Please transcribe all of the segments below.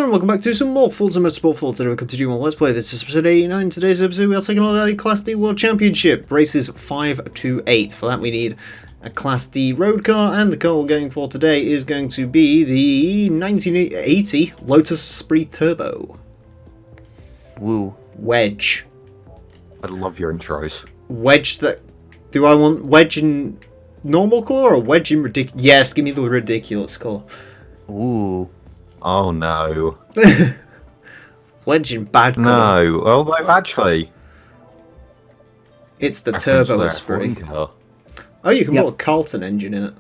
and welcome back to some more Forza Motorsport 4. Today we're continuing on Let's Play. This is episode 89. In today's episode we are taking on a Class D World Championship. Races 5 to 8. For that we need a Class D road car, and the car we're going for today is going to be the 1980 Lotus Esprit Turbo. Woo. Wedge. I love your intros. Wedge that... Do I want wedge in normal colour or wedge in ridiculous? Yes, give me the ridiculous colour. Ooh. Oh no. Wedge in bad colour. No, although actually... It's the Turbo Esprit. Oh, you can put a Carlton engine in it.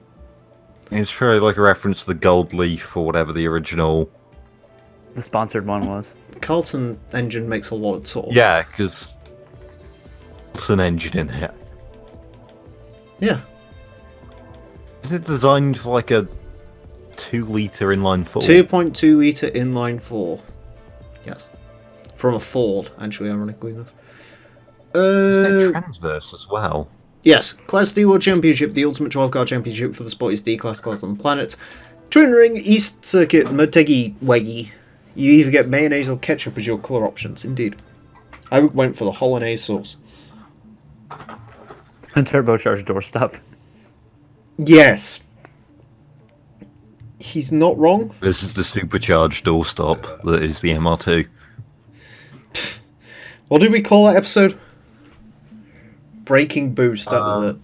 It's probably like a reference to the Gold Leaf or whatever the original... The sponsored one was. Carlton engine makes a lot of torque. Yeah, because... It's an engine in it. Yeah. Is it designed for like a 2-litre inline 4? 2.2 litre inline 4. Yes. From a Ford, actually, ironically enough. Is there transverse as well? Yes. Class D World Championship, the ultimate 12-car championship for the sportiest D-Class cars on the planet. Twin Ring, East Circuit, Motegi Weggy. You either get mayonnaise or ketchup as your colour options, indeed. I went for the hollandaise sauce. And turbocharged doorstop. Yes. He's not wrong. This is the supercharged doorstop that is the MR2. What did we call that episode? Breaking Boost, that was it.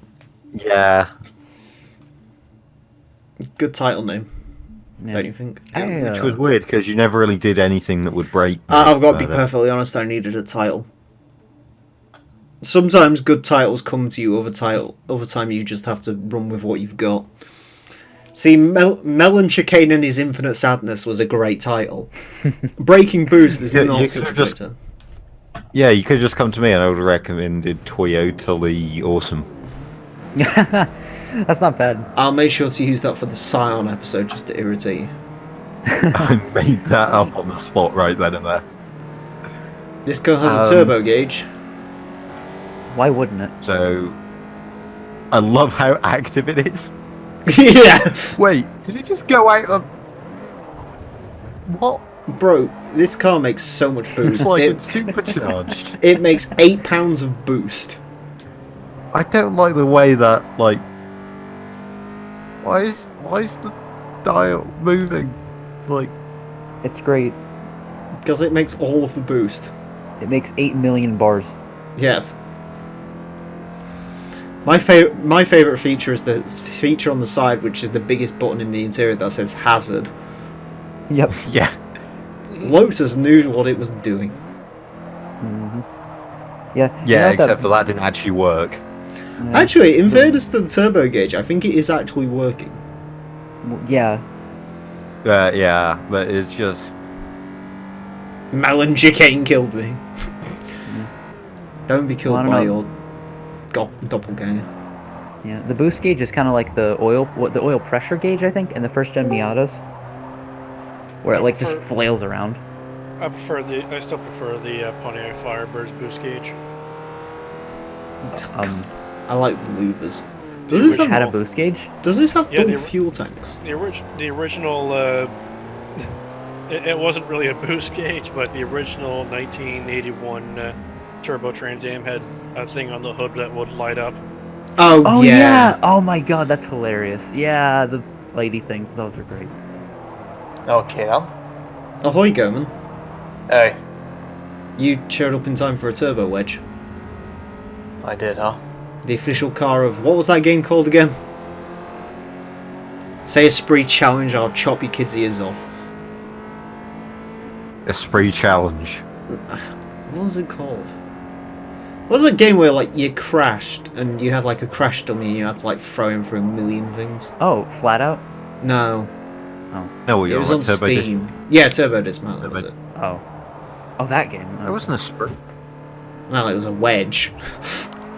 Yeah. Good title name, Yeah. don't you think? Which was weird, because you never really did anything that would break... I've got to be perfectly honest, I needed a title. Sometimes good titles come to you, other time you just have to run with what you've got. See, Melon Chicane and His Infinite Sadness was a great title. Breaking Boost is not such a great title. Yeah, you could have just come to me and I would have recommended Toyota Lee Awesome. That's not bad. I'll make sure to use that for the Scion episode just to irritate you. I made that up on the spot right then and there. This car has a turbo gauge. Why wouldn't it? So, I love how active it is. Yeah! Wait, did it just go out of... What? Bro, this car makes so much boost. It's like it's supercharged. It makes 8 pounds of boost. I don't like the way that, like... Why is the dial moving? Like... It's great. Because it makes all of the boost. It makes 8 million bars. Yes. My favorite feature is the feature on the side, which is the biggest button in the interior that says hazard. Yep. Yeah. Lotus knew what it was doing. Mm-hmm. Yeah. Yeah, except for that didn't actually work. Yeah. Actually, in fairness to the turbo gauge, I think it is actually working. Yeah. Yeah, but it's just... Melon Chicane killed me. Don't be killed by your doppelganger. Yeah. The boost gauge is kind of like the oil pressure gauge, I think, in the first gen Miatas, where it like just flails around. I still prefer the Pontiac Firebird's boost gauge. I like the louvers. Does this have a boost gauge? Does this have dual fuel tanks? The original, it wasn't really a boost gauge, but the original 1981 Turbo Trans Am had a thing on the hood that would light up. Oh yeah! Oh my god, that's hilarious. Yeah, the lady things, those are great. Okay then. Ahoy, Goman. Hey, You showed up in time for a turbo wedge. I did, huh? The official car of... What was that game called again? Say Esprit Challenge, I'll chop your kids' ears off. Esprit Challenge. What was it called? What was a game where like you crashed and you had like a crash dummy and you had to like throw him through a million things? Oh, flat out? No. Oh. No, It you're was right, on Turbo Steam. Yeah, Turbo Dismount, that was it. Oh. Oh, that game. It wasn't a Esprit. No, it was a wedge.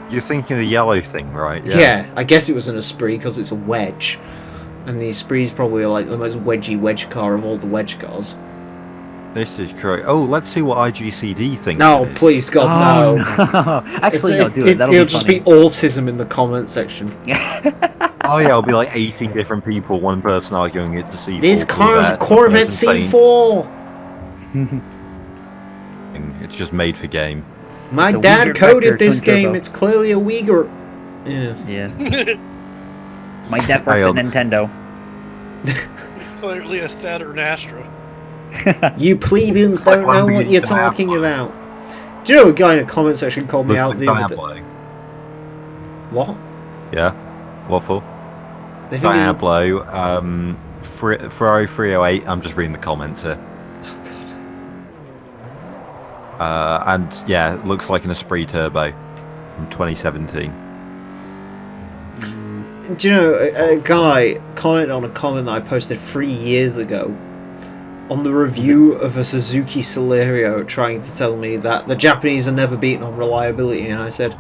You're thinking of the yellow thing, right? Yeah, I guess it was an Esprit because it's a wedge. And the Esprit is probably like the most wedgy wedge car of all the wedge cars. This is correct. Oh, let's see what IGCD thinks. No, it is. please, God, no. No. Actually, no, do it. That'll It'll be just funny. be autism in the comment section. Oh yeah, it'll be like 18 different people, one person arguing it to C4. This car is a Corvette C4! It's just made for game. My It's a dad Uyghur coded vector this twin game. turbo. It's clearly a Uyghur. Yeah. Yeah. My dad works at Nintendo. Clearly a Saturn Astra. You plebeians like don't know landing what in you're Diablo. talking about. Do you know a guy in the comment section called me Looks out like the other day? Diablo. What? Yeah. What for? They think Diablo. Ferrari 308. I'm just reading the comments here. And yeah, it looks like an Esprit Turbo from 2017. Do you know, a guy commented on a comment that I posted 3 years ago on the review of a Suzuki Celerio, trying to tell me that the Japanese are never beaten on reliability, and I said,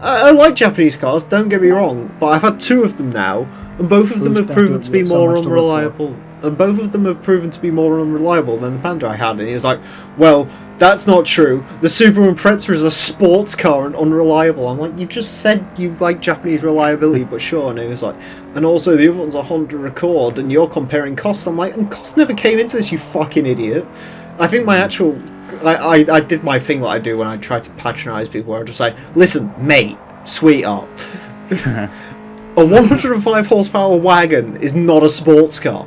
I like Japanese cars, don't get me wrong, but I've had 2 of them now, and both of them have proven to be more unreliable. And both of them have proven to be more unreliable than the Panda I had. And he was like, well, that's not true. The Subaru Impreza is a sports car and unreliable. I'm like, you just said you like Japanese reliability, but sure. And he was like, and also the other one's a Honda Accord, and you're comparing costs. I'm like, and costs never came into this, you fucking idiot. I think my actual... I did my thing that I do when I try to patronise people, where I'm just like, listen, mate, sweetheart. A 105 horsepower wagon is not a sports car.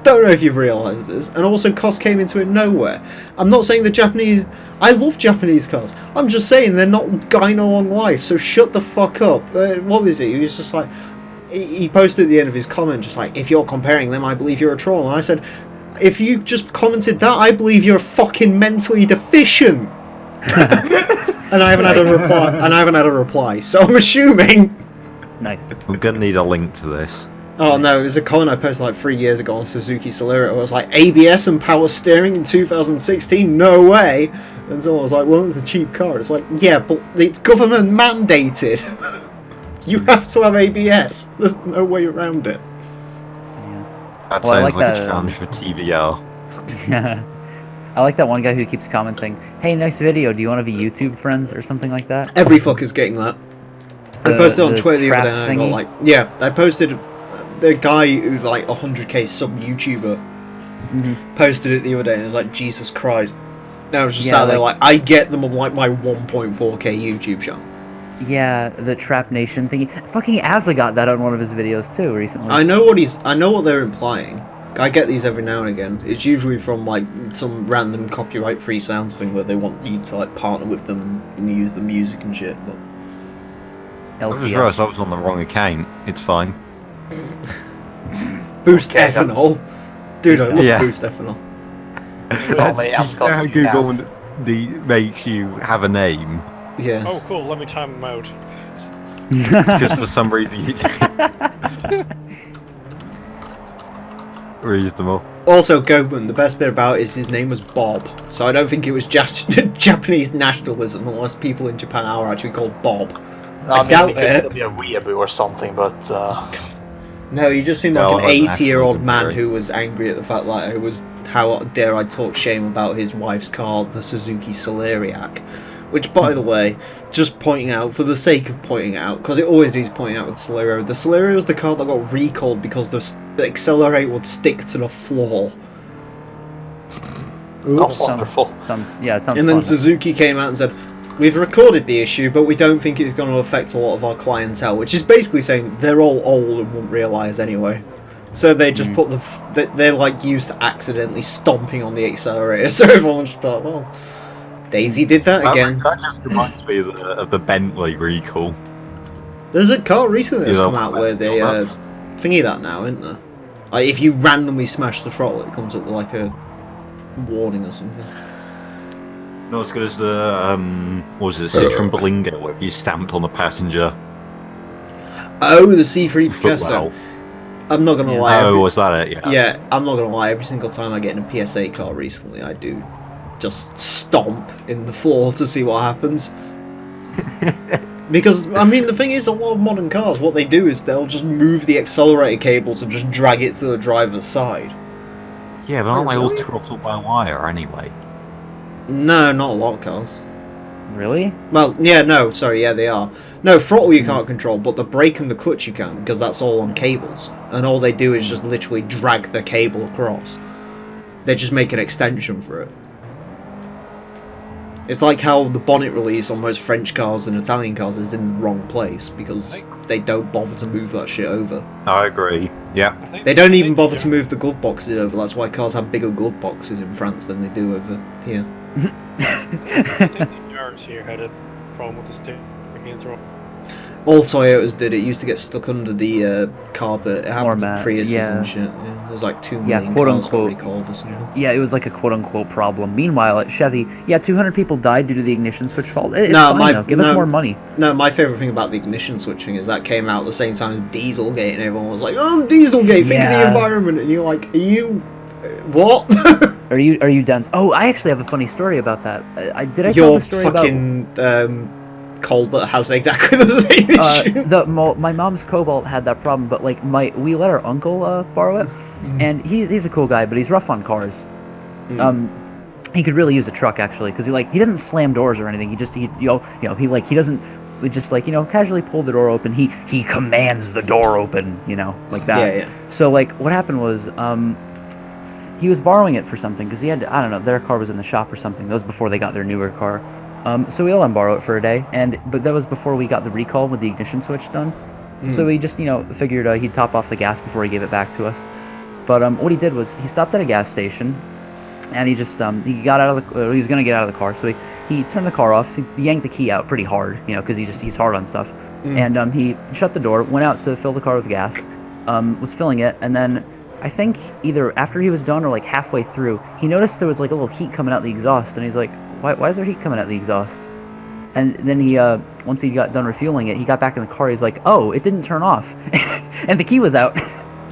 Don't know if you've realised this, and also cost came into it nowhere. I'm not saying the Japanese... I love Japanese cars. I'm just saying they're not gyno long life, so shut the fuck up. What was he? He was just like... He posted at the end of his comment, just like, if you're comparing them, I believe you're a troll. And I said, if you just commented that, I believe you're fucking mentally deficient. And I haven't had a reply. So I'm assuming... Nice. I'm gonna need a link to this. Oh no, there's a comment I posted like 3 years ago on Suzuki Celerio. It was like, ABS and power steering in 2016? No way! And someone was like, well, it's a cheap car. It's like, yeah, but it's government mandated. You have to have ABS. There's no way around it. That Well, I sounds like like that, a challenge for TVR. I like that one guy who keeps commenting, hey, nice video, do you want to be YouTube friends or something like that? Every fucker's getting that. I posted on Twitter the other day and I got like... Yeah, I posted... The guy who's like 100k sub-YouTuber posted it the other day and it was like, Jesus Christ. And I was just out there like, I get them on like my 1.4k YouTube channel. Yeah, the Trap Nation thingy. Fucking Azza got that on one of his videos too recently. I know what they're implying. I get these every now and again. It's usually from like some random copyright-free sounds thing where they want you to like partner with them and use the music and shit. But I just realised I was on the wrong account. It's fine. Boost ethanol, dude. I love Boost ethanol. How Google makes you have a name. Yeah. Oh, cool. Let me time him out. Because for some reason you reasonable. Also, Goban, the best bit about it is his name was Bob, so I don't think it was just Japanese nationalism unless people in Japan are actually called Bob. I doubt mean, it could it. still be a weeaboo or something, but No, he just seemed No, like an I like 80-year-old nationalism man theory. who was angry at the fact that it was, how dare I talk shame about his wife's car, the Suzuki Celeriac. Which, by the way, just pointing out, for the sake of pointing out, because it always needs pointing out with the Celerio is the car that got recalled because the accelerator would stick to the floor. not wonderful. Sounds it sounds And then fun. Suzuki came out and said, we've recorded the issue, but we don't think it's going to affect a lot of our clientele, which is basically saying they're all old and won't realise anyway. So they just put they're like used to accidentally stomping on the accelerator, so everyone just thought, well, Daisy did that again. That just reminds me of the Bentley recall. There's a car recently that's You know, come out where they that's- thingy that now, isn't there? Like if you randomly smash the throttle, it comes up with like a warning or something. Not as good as the what was it, Citroen Berlingo, where if you stamped on the passenger Oh, the C3 Picasso. footwell. I'm not gonna lie. Oh, was that it? Yeah. Yeah, I'm not gonna lie. Every single time I get in a PSA car recently, I do just stomp in the floor to see what happens. Because I mean, the thing is, a lot of modern cars, what they do is they'll just move the accelerator cables and just drag it to the driver's side. Yeah, but aren't they all throttled by wire anyway? No, not a lot of cars. Really? Well, yeah, no, sorry, yeah, they are. No, throttle you can't control, but the brake and the clutch you can, because that's all on cables. And all they do is just literally drag the cable across. They just make an extension for it. It's like how the bonnet release on most French cars and Italian cars is in the wrong place because they don't bother to move that shit over. I agree. Yeah. They don't even bother to move the glove boxes over. That's why cars have bigger glove boxes in France than they do over here. I think the Yaris here had a problem with the steering throw. All Toyotas did. It used to get stuck under the carpet. It happened to mat, Priuses yeah. and shit. Yeah, there's like 2 million quote cars got unquote. recalled or something. Yeah, it was like a quote-unquote problem. Meanwhile, at Chevy, 200 people died due to the ignition switch fault. It's No, fine, though. Give us more money. No, my favourite thing about the ignition switching is that came out at the same time as Dieselgate, and everyone was like, "Oh, Dieselgate! Think of the Yeah. environment." And you're like, "Are you what?" Are you dense? Oh, I actually have a funny story about that. Did I tell Your the story about... fucking Colbert has exactly the same issue. My mom's Cobalt had that problem, but like we let our uncle borrow it, and he's a cool guy, but he's rough on cars. He could really use a truck actually, because he doesn't slam doors or anything. He doesn't casually pull the door open. He commands the door open, like that. Yeah. So like what happened was he was borrowing it for something because he had I don't know, their car was in the shop or something. That was before they got their newer car. So we let him borrow it for a day, but that was before we got the recall with the ignition switch done. So we just figured he'd top off the gas before he gave it back to us. But what he did was he stopped at a gas station, and he just he got out of he was gonna get out of the car, so he turned the car off. He yanked the key out pretty hard, because he's hard on stuff, and he shut the door, went out to fill the car with gas, was filling it, and then I think either after he was done or like halfway through, he noticed there was like a little heat coming out the exhaust, and he's like, why is there heat coming out the exhaust? And then he, once he got done refueling it, he got back in the car. He's like, oh, it didn't turn off, and the key was out.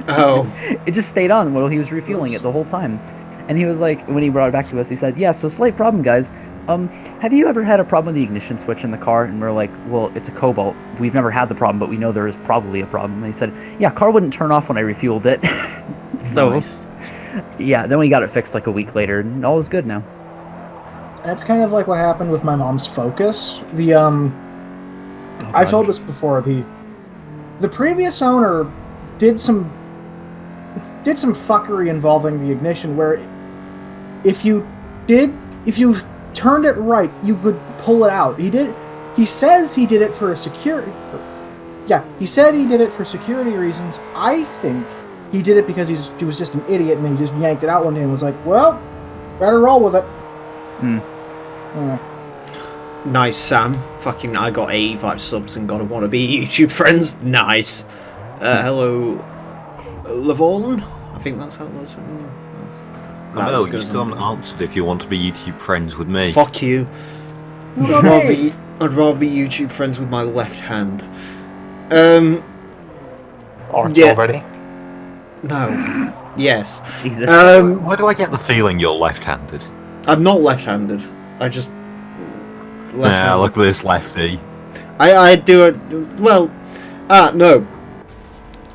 Oh. It just stayed on while he was refueling it the whole time. And he was like, when he brought it back to us, he said, yeah, so slight problem, guys. Have you ever had a problem with the ignition switch in the car? And we're like, well, it's a Cobalt. We've never had the problem, but we know there is probably a problem. And he said, yeah, car wouldn't turn off when I refueled it. So, nice. Yeah, then we got it fixed like a week later, and all is good now. That's kind of like what happened with my mom's Focus. I've told this before. The previous owner did some fuckery involving the ignition, where if you turned it right, you could pull it out. He says he did it for security. Yeah, he said he did it for security reasons. I think he did it because he was just an idiot and he just yanked it out one day and was like, well, better roll with it. Yeah. Nice, Sam. Fucking, I got 85 subs and gotta wanna be YouTube friends. Nice. Hello, Lavon. I think that's how that's. No, you still haven't answered if you want to be YouTube friends with me. Fuck you. I'd rather be YouTube friends with my left hand. Aren't you already? No. Yes. Jesus. Why do I get the feeling you're left-handed? I'm not left-handed. I just. Yeah, look at this lefty. I do it. Well. No.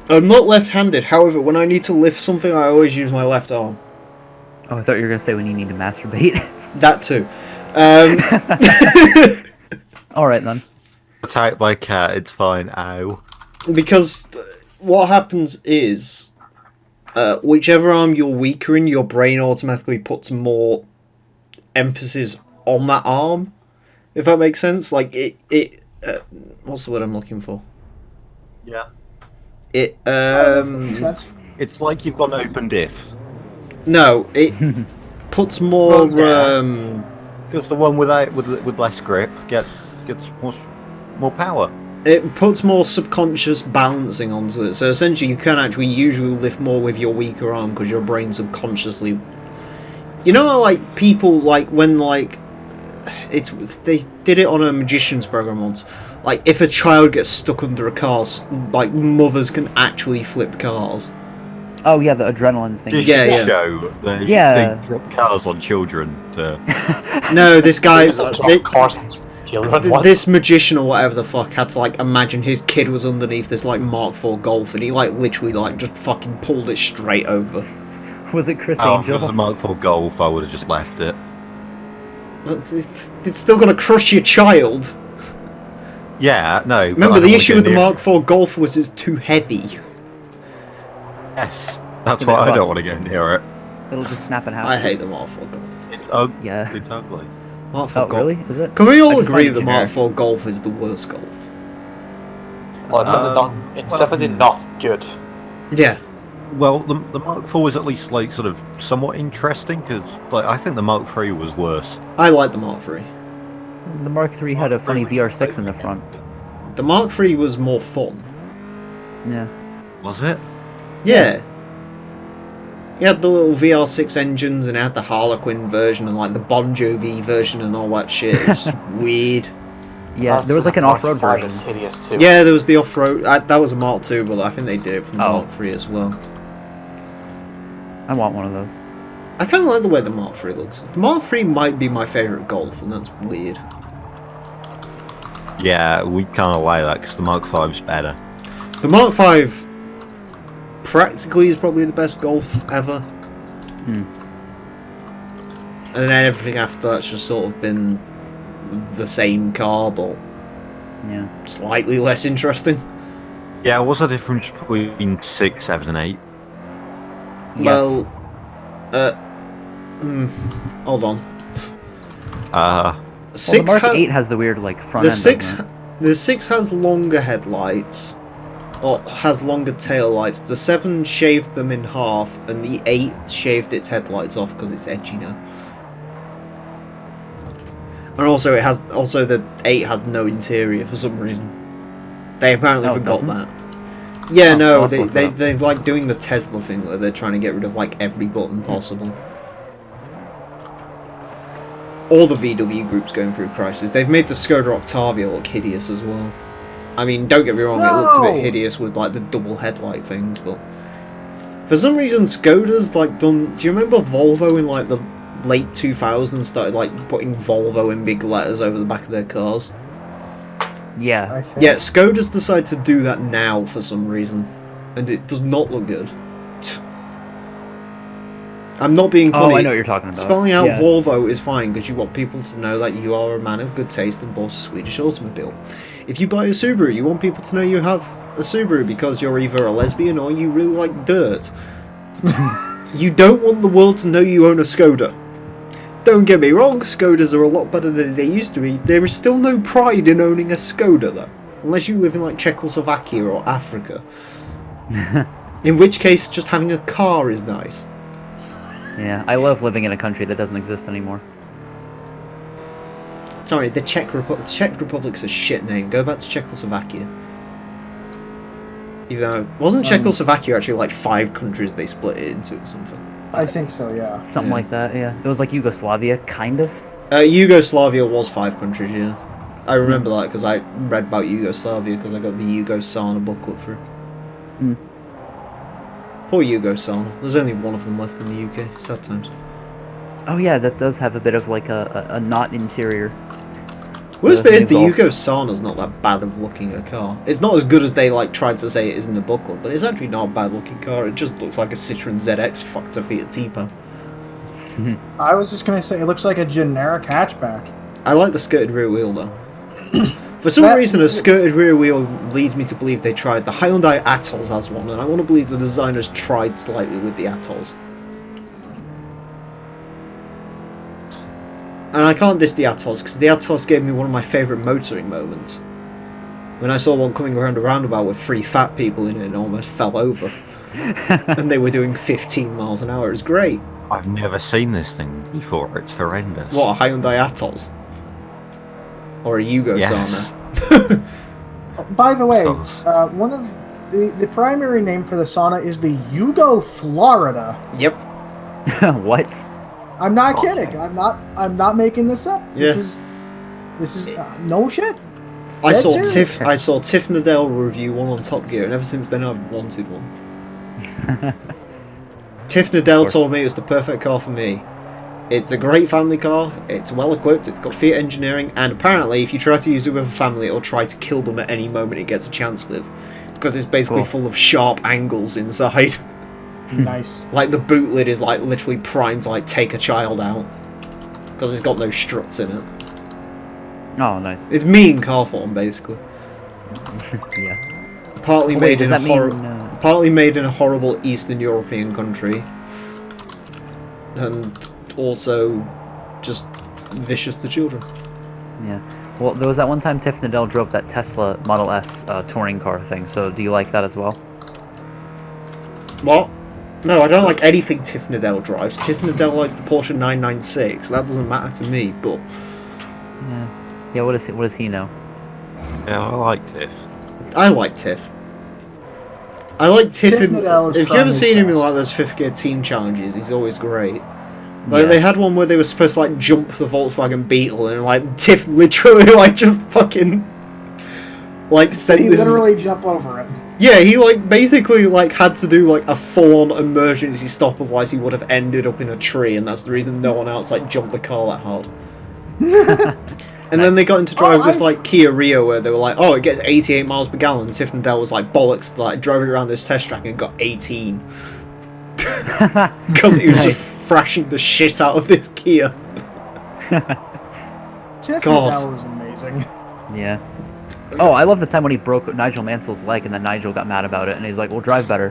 I'm not left-handed. However, when I need to lift something, I always use my left arm. Oh, I thought you were going to say when you need to masturbate. That too. Alright then. Attacked by a cat, it's fine, ow. Because what happens is, whichever arm you're weaker in, your brain automatically puts more emphasis on that arm. If that makes sense. Like, what's the word I'm looking for? Yeah. It's like you've got an open diff. No, it puts more. Because the one with less grip gets more power. It puts more subconscious balancing onto it. So essentially, you can actually usually lift more with your weaker arm because your brain subconsciously. You know, like people when they did it on a magician's program once. Like if a child gets stuck under a car, like mothers can actually flip cars. Oh yeah, the adrenaline thing. Show. They drop cars on children. No, this guy. Children, this magician or whatever the fuck had to imagine his kid was underneath this Mark IV Golf, and he literally just fucking pulled it straight over. Was it Chris If it Angel? was a Mark IV Golf, I would have just left it. But it's still gonna crush your child. Yeah, no. Remember, the issue with the Mark IV Golf was it's too heavy. Yes, that's why I don't want to get near it. It'll just snap in half. I hate the Mark IV Golf. Yeah. It's ugly. Mark IV Oh, Golf. really? Is it? Can we I all just agree find it that Mark generic. IV Golf is the worst golf? Well, it's definitely not good. Yeah. Well, the Mark IV was at least like sort of somewhat interesting because like I think the Mark III was worse. I like the Mark III. The Mark III had a funny VR6 in the front. The Mark III was more fun. Yeah. Was it? Yeah. It had the little VR6 engines and it had the Harlequin version and like the Bon Jovi version and all that shit. It was weird. Yeah, there was like an off-road version. It's hideous too. Yeah, there was the off-road. That was a Mark II, but I think they did it for the Oh. Mark III as well. I want one of those. I kind of like the way the Mark III looks. The Mark III might be my favourite Golf, and that's weird. Yeah, we can't allow that because the Mark V's better. The Mark V practically is probably the best Golf ever. And then everything after that's just sort of been the same car, but Yeah. slightly less interesting. Yeah, what's the difference between 6, 7, and 8? Yes. Well, hold on. Well, the 6 Mark ha- 8 has the weird like front the end. 6 doesn't it? the 6 has longer headlights, or has longer tail lights. The 7 shaved them in half, and the 8 shaved its headlights off because it's edgy now. And also, the 8 has no interior for some reason. They apparently Oh, it forgot doesn't? that. Yeah, Oh, no, I'll have to look it up. they're like doing the Tesla thing where they're trying to get rid of like every button possible. All the VW groups going through crisis. They've made the Skoda Octavia look hideous as well. I mean, don't get me wrong, it looked a bit No! hideous with like the double headlight things, but for some reason Skoda's like done. Do you remember Volvo in like the late 2000s started like putting Volvo in big letters over the back of their cars? Yeah. I think. Yeah, Skoda's decided to do that now for some reason, and it does not look good. I'm not being funny. Oh, I know what you're talking about. Spelling out Yeah. Volvo is fine because you want people to know that you are a man of good taste and boss a Swedish automobile. If you buy a Subaru, you want people to know you have a Subaru because you're either a lesbian or you really like dirt. You don't want the world to know you own a Skoda. Don't get me wrong, Skodas are a lot better than they used to be. There is still no pride in owning a Skoda though. Unless you live in like Czechoslovakia or Africa. In which case, just having a car is nice. Yeah, I love living in a country that doesn't exist anymore. Sorry, the Czech Republic's a shit name. Go back to Czechoslovakia. Even though, wasn't Czechoslovakia actually like 5 countries they split it into or something? I think so, yeah. Something like that, yeah. It was like Yugoslavia, kind of. Yugoslavia was 5 countries, yeah. I remember that because I read about Yugoslavia because I got the Yugosana booklet through. Poor Yugosana. There's only one of them left in the UK. Sad times. Oh yeah, that does have a bit of like a not interior. Worst bit is the Golf. Yugosana's not that bad of looking a car. It's not as good as they like tried to say it is in the booklet, but it's actually not a bad looking car. It just looks like a Citroen ZX fucked a Fiat Tipo. I was just gonna say, it looks like a generic hatchback. I like the skirted rear wheel though. For some That- reason, a skirted rear wheel leads me to believe they tried. The Hyundai Atols has one, and I want to believe the designers tried slightly with the Atols. And I can't diss the Atols, because the Atols gave me one of my favourite motoring moments. When I saw one coming around a roundabout with 3 fat people in it and almost fell over. And they were doing 15 miles an hour. It was great. I've never seen this thing before. It's horrendous. What, a Hyundai Atols? Or a Yugosana? Yes. By the way, Sounds- one of the primary name for the sauna is the Yugo Florida. Yep. What? I'm not kidding. I'm not making this up. Yeah. This is no shit. I Dead saw serious. Tiff Nadell review one on Top Gear, and ever since then I've wanted one. Tiff Nadell course. told me it was the perfect car for me. It's a great family car, it's well equipped, it's got Fiat engineering, and apparently if you try to use it with a family it'll try to kill them at any moment it gets a chance with. Because it's basically Cool. full of sharp angles inside. Nice. Like the boot lid is like literally primed to like take a child out. Because it's got no struts in it. Oh, nice. It's me in car form basically. Yeah. Partly Oh, wait, made does in that a mean? partly made in a horrible Eastern European country. and also just vicious to children. Yeah. Well, there was that one time Tiff Nadell drove that Tesla Model S touring car thing. So do you like that as well? What? No, I don't like anything Tiff Nadell drives. Tiff Nadell likes the Porsche 996. That doesn't matter to me, but... Yeah. Yeah, what does he know? Yeah, I like Tiff. I like Tiff. I like Tiff Tiff in... Nadell is If you ever trying seen his him in best. like those 5th gear team challenges, he's always great. Like, Yeah. they had one where they were supposed to, like, jump the Volkswagen Beetle, and, like, Tiff literally, like, just fucking... Like, sent He this... literally jumped over it. Yeah, he, like, basically, like, had to do, like, a full-on emergency stop, otherwise he would have ended up in a tree, and that's the reason no one else, like, jumped the car that hard. And then they got him to drive this, like, Kia Rio, where they were like, oh, it gets 88 miles per gallon. Tiff Nadell was like, bollocks, to, like, drove it around this test track and got 18. Because he was just thrashing the shit out of this Kia. Tiff God. Nadell is amazing. Yeah. Oh, I love the time when he broke Nigel Mansell's leg, and then Nigel got mad about it, and he's like, "Well, drive better."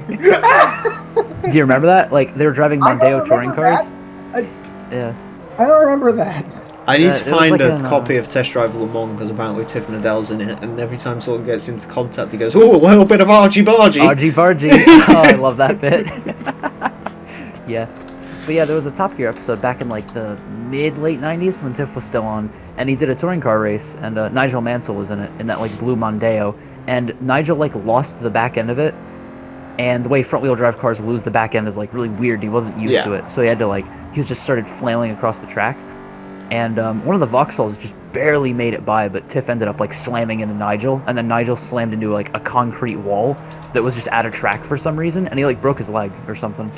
Do you remember that? Like they were driving I don't Mondeo touring remember cars. Yeah. I don't remember that. I need to it was find like a an, copy of Test Drive Le Mans, because apparently Tiff Nadell's in it, and every time someone gets into contact, he goes, oh, a little bit of argy-bargy. Argy Bargy. Oh, I love that bit. Yeah. But yeah, there was a Top Gear episode back in like the mid-late 90s when Tiff was still on, and he did a touring car race, and Nigel Mansell was in it, in that like blue Mondeo, and Nigel like lost the back end of it, and the way front-wheel drive cars lose the back end is like really weird. He wasn't used to it, so he had to like, he was just started flailing across the track, and one of the Vauxhalls just barely made it by, but Tiff ended up like slamming into Nigel, and then Nigel slammed into like a concrete wall that was just out of track for some reason, and he like broke his leg or something.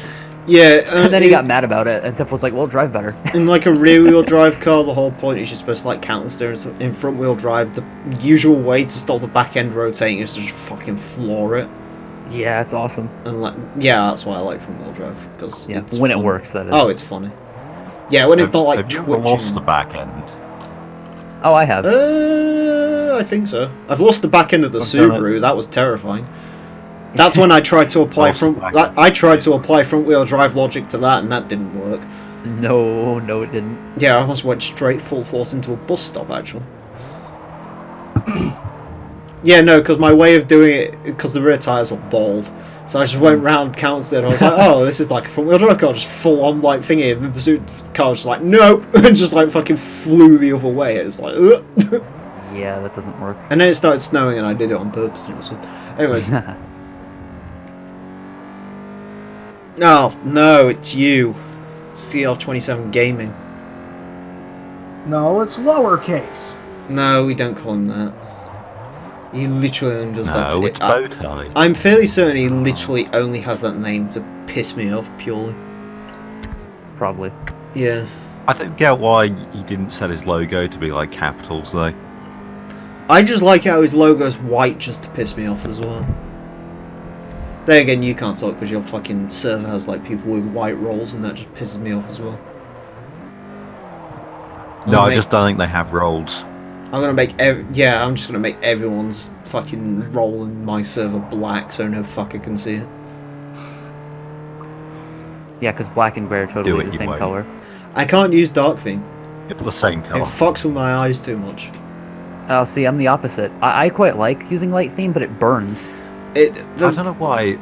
Yeah, And then he got mad about it, and Tiff was like, well, drive better. in like a rear-wheel drive car, the whole point is you're supposed to like counter steer. In front-wheel drive, the usual way to stop the back end rotating is to just fucking floor it. Yeah, it's awesome. And like, yeah, that's why I like front-wheel drive, because Yeah, it's when it fun. works, that is. Oh, it's funny. Yeah, when it's not like Have you ever twitching. lost the back end? Oh, I have. I think so. I've lost the back end of the I've done Subaru. That was terrifying. That's when I tried to apply Lost the front. back end. I tried to apply front-wheel drive logic to that, and that didn't work. No, it didn't. Yeah, I almost went straight full force into a bus stop, actually. Yeah, no, because my way of doing it, because the rear tyres were bald, so I just went round counter and I was like, oh, this is like a front-wheel drive car, just full on like thingy, and the car was just like, nope, and just like fucking flew the other way. It was like, ugh. Yeah, that doesn't work. And then it started snowing, and I did it on purpose. And it was good. Anyways, oh no, it's you, CL27 Gaming. No, it's lowercase. No, we don't call him that. He literally only does that. No, it's Bowtie. I'm fairly certain he literally only has that name to piss me off purely. Probably. Yeah. I don't get why he didn't set his logo to be like capitals though. I just like how his logo's white just to piss me off as well. There again, you can't talk because your fucking server has like people with white rolls, and that just pisses me off as well. No, I make- just don't think they have roles. I'm gonna make I'm just gonna make everyone's fucking role in my server black so no fucker can see it. Yeah, because black and gray are totally it, the you same won't. color. I can't use dark theme. It's the same It colour. fucks with my eyes too much. Oh, see, I'm the opposite. I quite like using light theme, but it burns. I don't know why.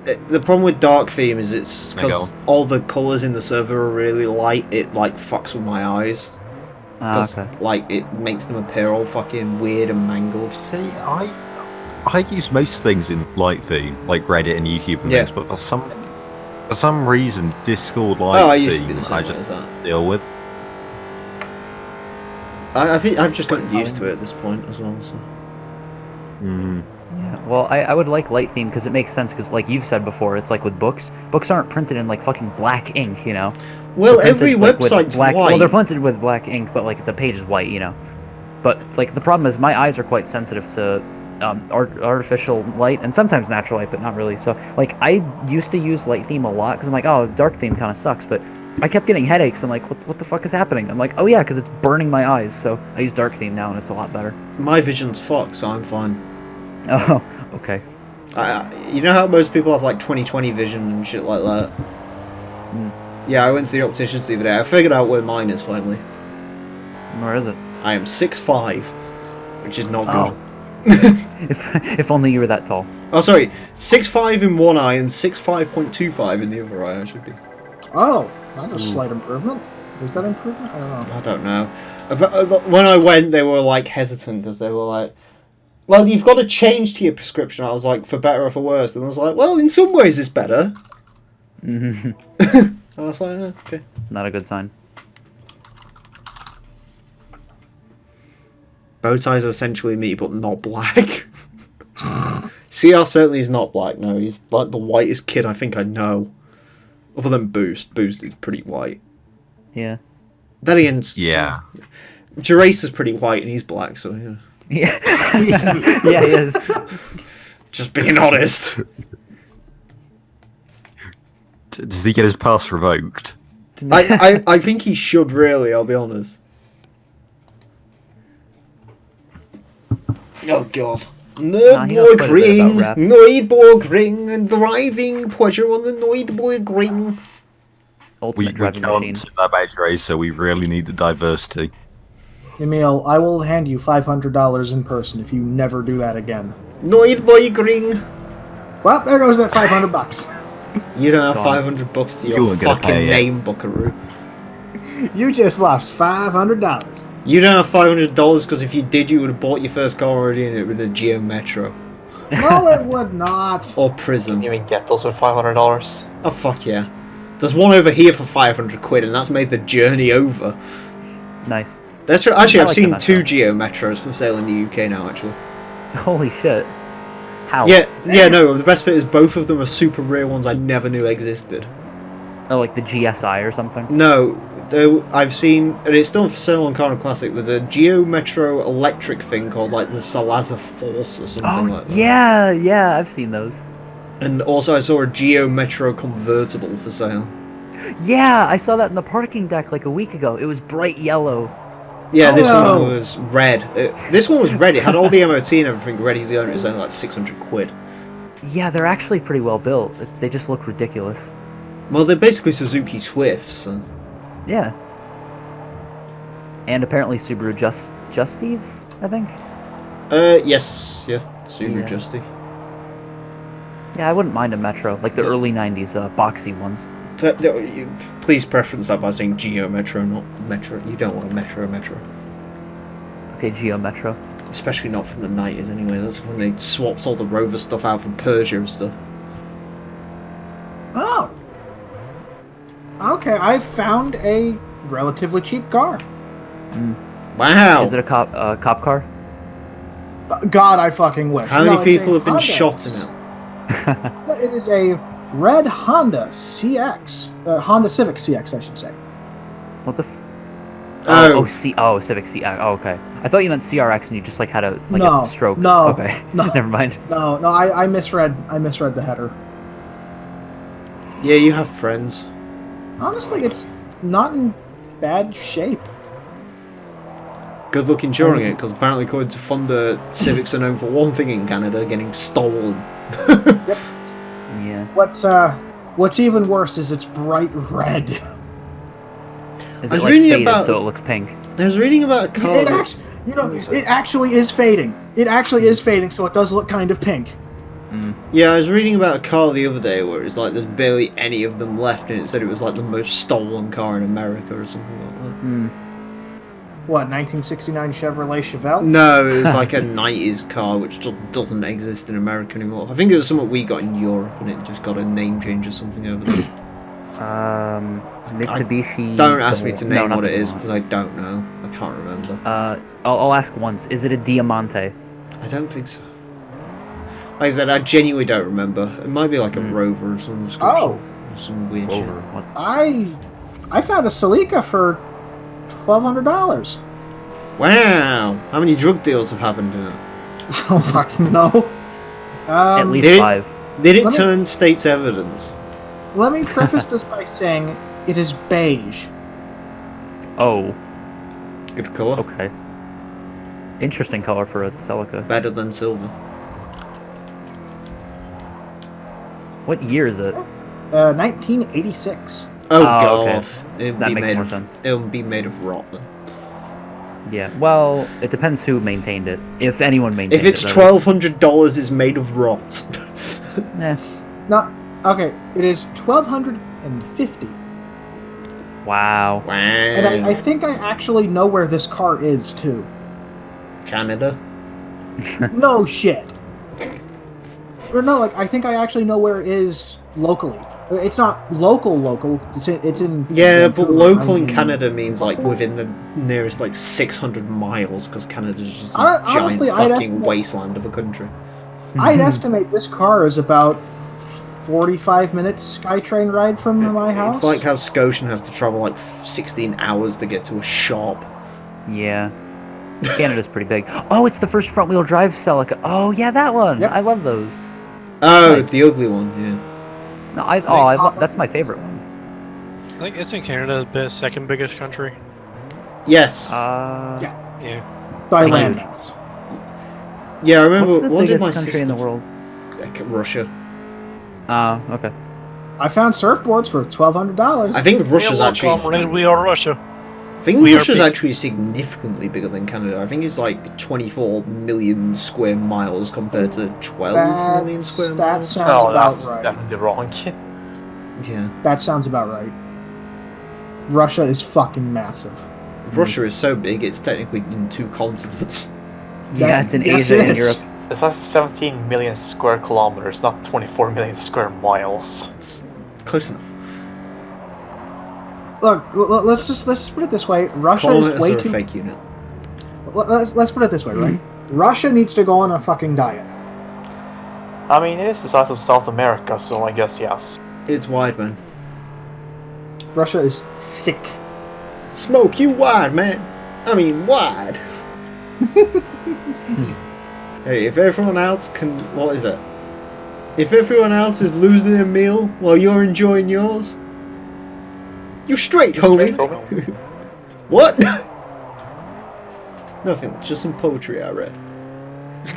The problem with dark theme is it's There you because go. all the colours in the server are really light. It like fucks with my eyes. Ah, Because okay. like it makes them appear all fucking weird and mangled. See, I use most things in light theme, like Reddit and YouTube and Yeah. things, but for some reason, Discord light Oh, I used to be theme the I same way as just that. deal with. I think I've just gotten used to it at this point as well. So. Mm. Yeah. Well, I would like light theme because it makes sense. Because like you've said before, it's like with books. Books aren't printed in like fucking black ink, you know. Well, They're every printed, like, with website's black, white. Well, they're printed with black ink, but like the page is white, you know. But like the problem is my eyes are quite sensitive to artificial light and sometimes natural light, but not really. So like I used to use light theme a lot because I'm like, oh, dark theme kind of sucks, but I kept getting headaches. I'm like, what the fuck is happening? I'm like, oh yeah, because it's burning my eyes. So I use dark theme now, and it's a lot better. My vision's fucked, so I'm fine. Oh, okay. You know how most people have like 20/20 vision and shit like that? Yeah, I went to the opticians the other day. I figured out where mine is finally. Where is it? I am 6'5", which is not Oh. good. If only you were that tall. Oh, sorry. 6'5" in one eye and 6'5.25" in the other eye, I should be. Oh, that's a slight improvement. Is that improvement? I don't know. I don't know. When I went, they were, like, hesitant, because they were like, well, you've got to change to your prescription. I was like, for better or for worse? And I was like, well, in some ways it's better. I was like, okay. Not a good sign. Bow ties are essentially me, but not black. CR certainly is not black, no. He's like the whitest kid I think I know. Other than Boost. Boost is pretty white. Yeah. Then again, Yeah. Gerace is pretty white and he's black, so yeah. Yeah. Yeah, he is. Just being honest. Does he get his pass revoked? I think he should really, I'll be honest. Oh god. Nürburgring, and driving pleasure on the Nürburgring. Ultimate We driving can't machine. in that age race, so we really need the diversity. Emile, I will hand you $500 in person if you never do that again. Nürburgring. Well, there goes that $500. You don't have Gone. $500 to You your weren't gonna fucking pay it. name, buckaroo. You just lost $500. You don't have $500 because if you did, you would have bought your first car already and it would have been a Geo Metro. No, it would not. Or Can Prism. you even get those for $500? Oh, fuck yeah. There's one over here for 500 quid and that's made the journey over. Nice. That's true. Actually, I I've like the seen Metro. 2 Geo Metros for sale in the UK now, actually. Holy shit. How? Yeah, no, the best bit is both of them are super rare ones I never knew existed. Oh, like the GSI or something? No, though I've seen, and it's still for sale on Car and Classic, there's a Geo Metro electric thing called like the Salazar Force or something like that. Yeah, I've seen those. And also I saw a Geo Metro convertible for sale. Yeah, I saw that in the parking deck like a week ago. It was bright yellow. Yeah, this Hello. one was red. This one was red, it had all the MOT and everything ready to go, and it was only like 600 quid. Yeah, they're actually pretty well built. They just look ridiculous. Well, they're basically Suzuki Swifts. So. Yeah. And apparently Subaru Justies, I think? Yes, yeah, Subaru Yeah. Justy. Yeah, I wouldn't mind a Metro, like the early 90s boxy ones. Please preference that by saying Geo Metro, not Metro. You don't want a Metro. Okay, Geo Metro. Especially not from the 90s anyway. That's when they swapped all the Rover stuff out for Persia and stuff. Oh. Okay, I found a relatively cheap car. Wow! Is it a cop car? God, I fucking wish. How many No, it's people a have been Honda. shot in it? It is a red Honda CX. Honda Civic CX, I should say. What the Oh. Civic CX. Oh, okay. I thought you meant CRX and you just like had a No, a stroke. no, Okay. no. Never mind. No, I misread the header. Yeah, you have friends. Honestly, it's not in bad shape. Good luck insuring it, because apparently according to Fonda, Civics are known for one thing in Canada, getting stolen. Yeah. What's even worse is it's bright red. Is I it was like reading faded about- so it looks pink? I was reading about a car... It actually is fading. It actually is fading, so it does look kind of pink. Yeah, I was reading about a car the other day where it's like there's barely any of them left, and it said it was like the most stolen car in America or something like that. What, 1969 Chevrolet Chevelle? No, it was like a 90s car which just doesn't exist in America anymore. I think it was something we got in Europe and it just got a name change or something over there. Mitsubishi. Don't ask me to No, name not what the it is Galant. because I don't know. I can't remember. I'll ask once. Is it a Diamante? I don't think so. Like I said, I genuinely don't remember. It might be like a Rover or some description. Oh. Or some weird Rover. What? I found a Celica for $1,200. shit. Wow! How many drug deals have happened in it? I don't fucking know. At least did it- 5. Did it Let me- turn state's evidence? Let me preface this by saying it is beige. Oh, Good colour. okay. Interesting color for a Celica. Better than silver. What year is it? 1986. Oh, okay. god. It'd That be makes made more of, sense. It would be made of rock then. Yeah. Well, it depends who maintained it. If anyone maintained If it's it. that is. $1,200, it's made of rot. Eh. Not okay. It is 1,250, Wow. Wow. and I think I actually know where this car is too. Canada. No shit. Or no, like I think I actually know where it is locally. It's not local. It's in. Yeah, but Vancouver, local in I mean- Canada means like within the nearest like 600 miles, because Canada's just a Honestly, giant I'd fucking estimate- wasteland of a country. I'd estimate this car is about 45 minutes SkyTrain ride from my house. It's like how Scotian has to travel like 16 hours to get to a shop. Yeah. Canada's pretty big. Oh, it's the first front-wheel drive Celica. Oh, yeah, that one. Yep. I love those. Oh, Nice. the ugly one, yeah. No, that's my favorite one. I think it's in Canada, the second biggest country. Yes. Yeah. Yeah. by Huge. landmass. Yeah, I remember. What's the what did biggest my country in the sister- world? Russia. Okay. I found surfboards for $1,200. I think Russia's Hello, actually. comrade, we are Russia. I think we are Russia's big. actually significantly bigger than Canada. I think it's like 24 million square miles compared to 12 million square That miles. sounds No, about that's right. definitely wrong. Yeah. That sounds about right. Russia is fucking massive. Russia is so big, it's technically in 2 continents. Yeah, it's in Yes, Asia it and is. Europe. It's like 17 million square kilometers, not 24 million square miles. It's close enough. Look, let's just put it this way. Russia Kilometers is way are a too. fake unit. Let's put it this way, right? Russia needs to go on a fucking diet. I mean, it is the size of South America, so I guess yes. It's wide, man. Russia is thick. Smoke you wide, man. I mean, wide. Hey, if everyone else can... What is it? If everyone else is losing their meal while you're enjoying yours, you're straight, homie. Straight, homie. What? Nothing, just some poetry I read.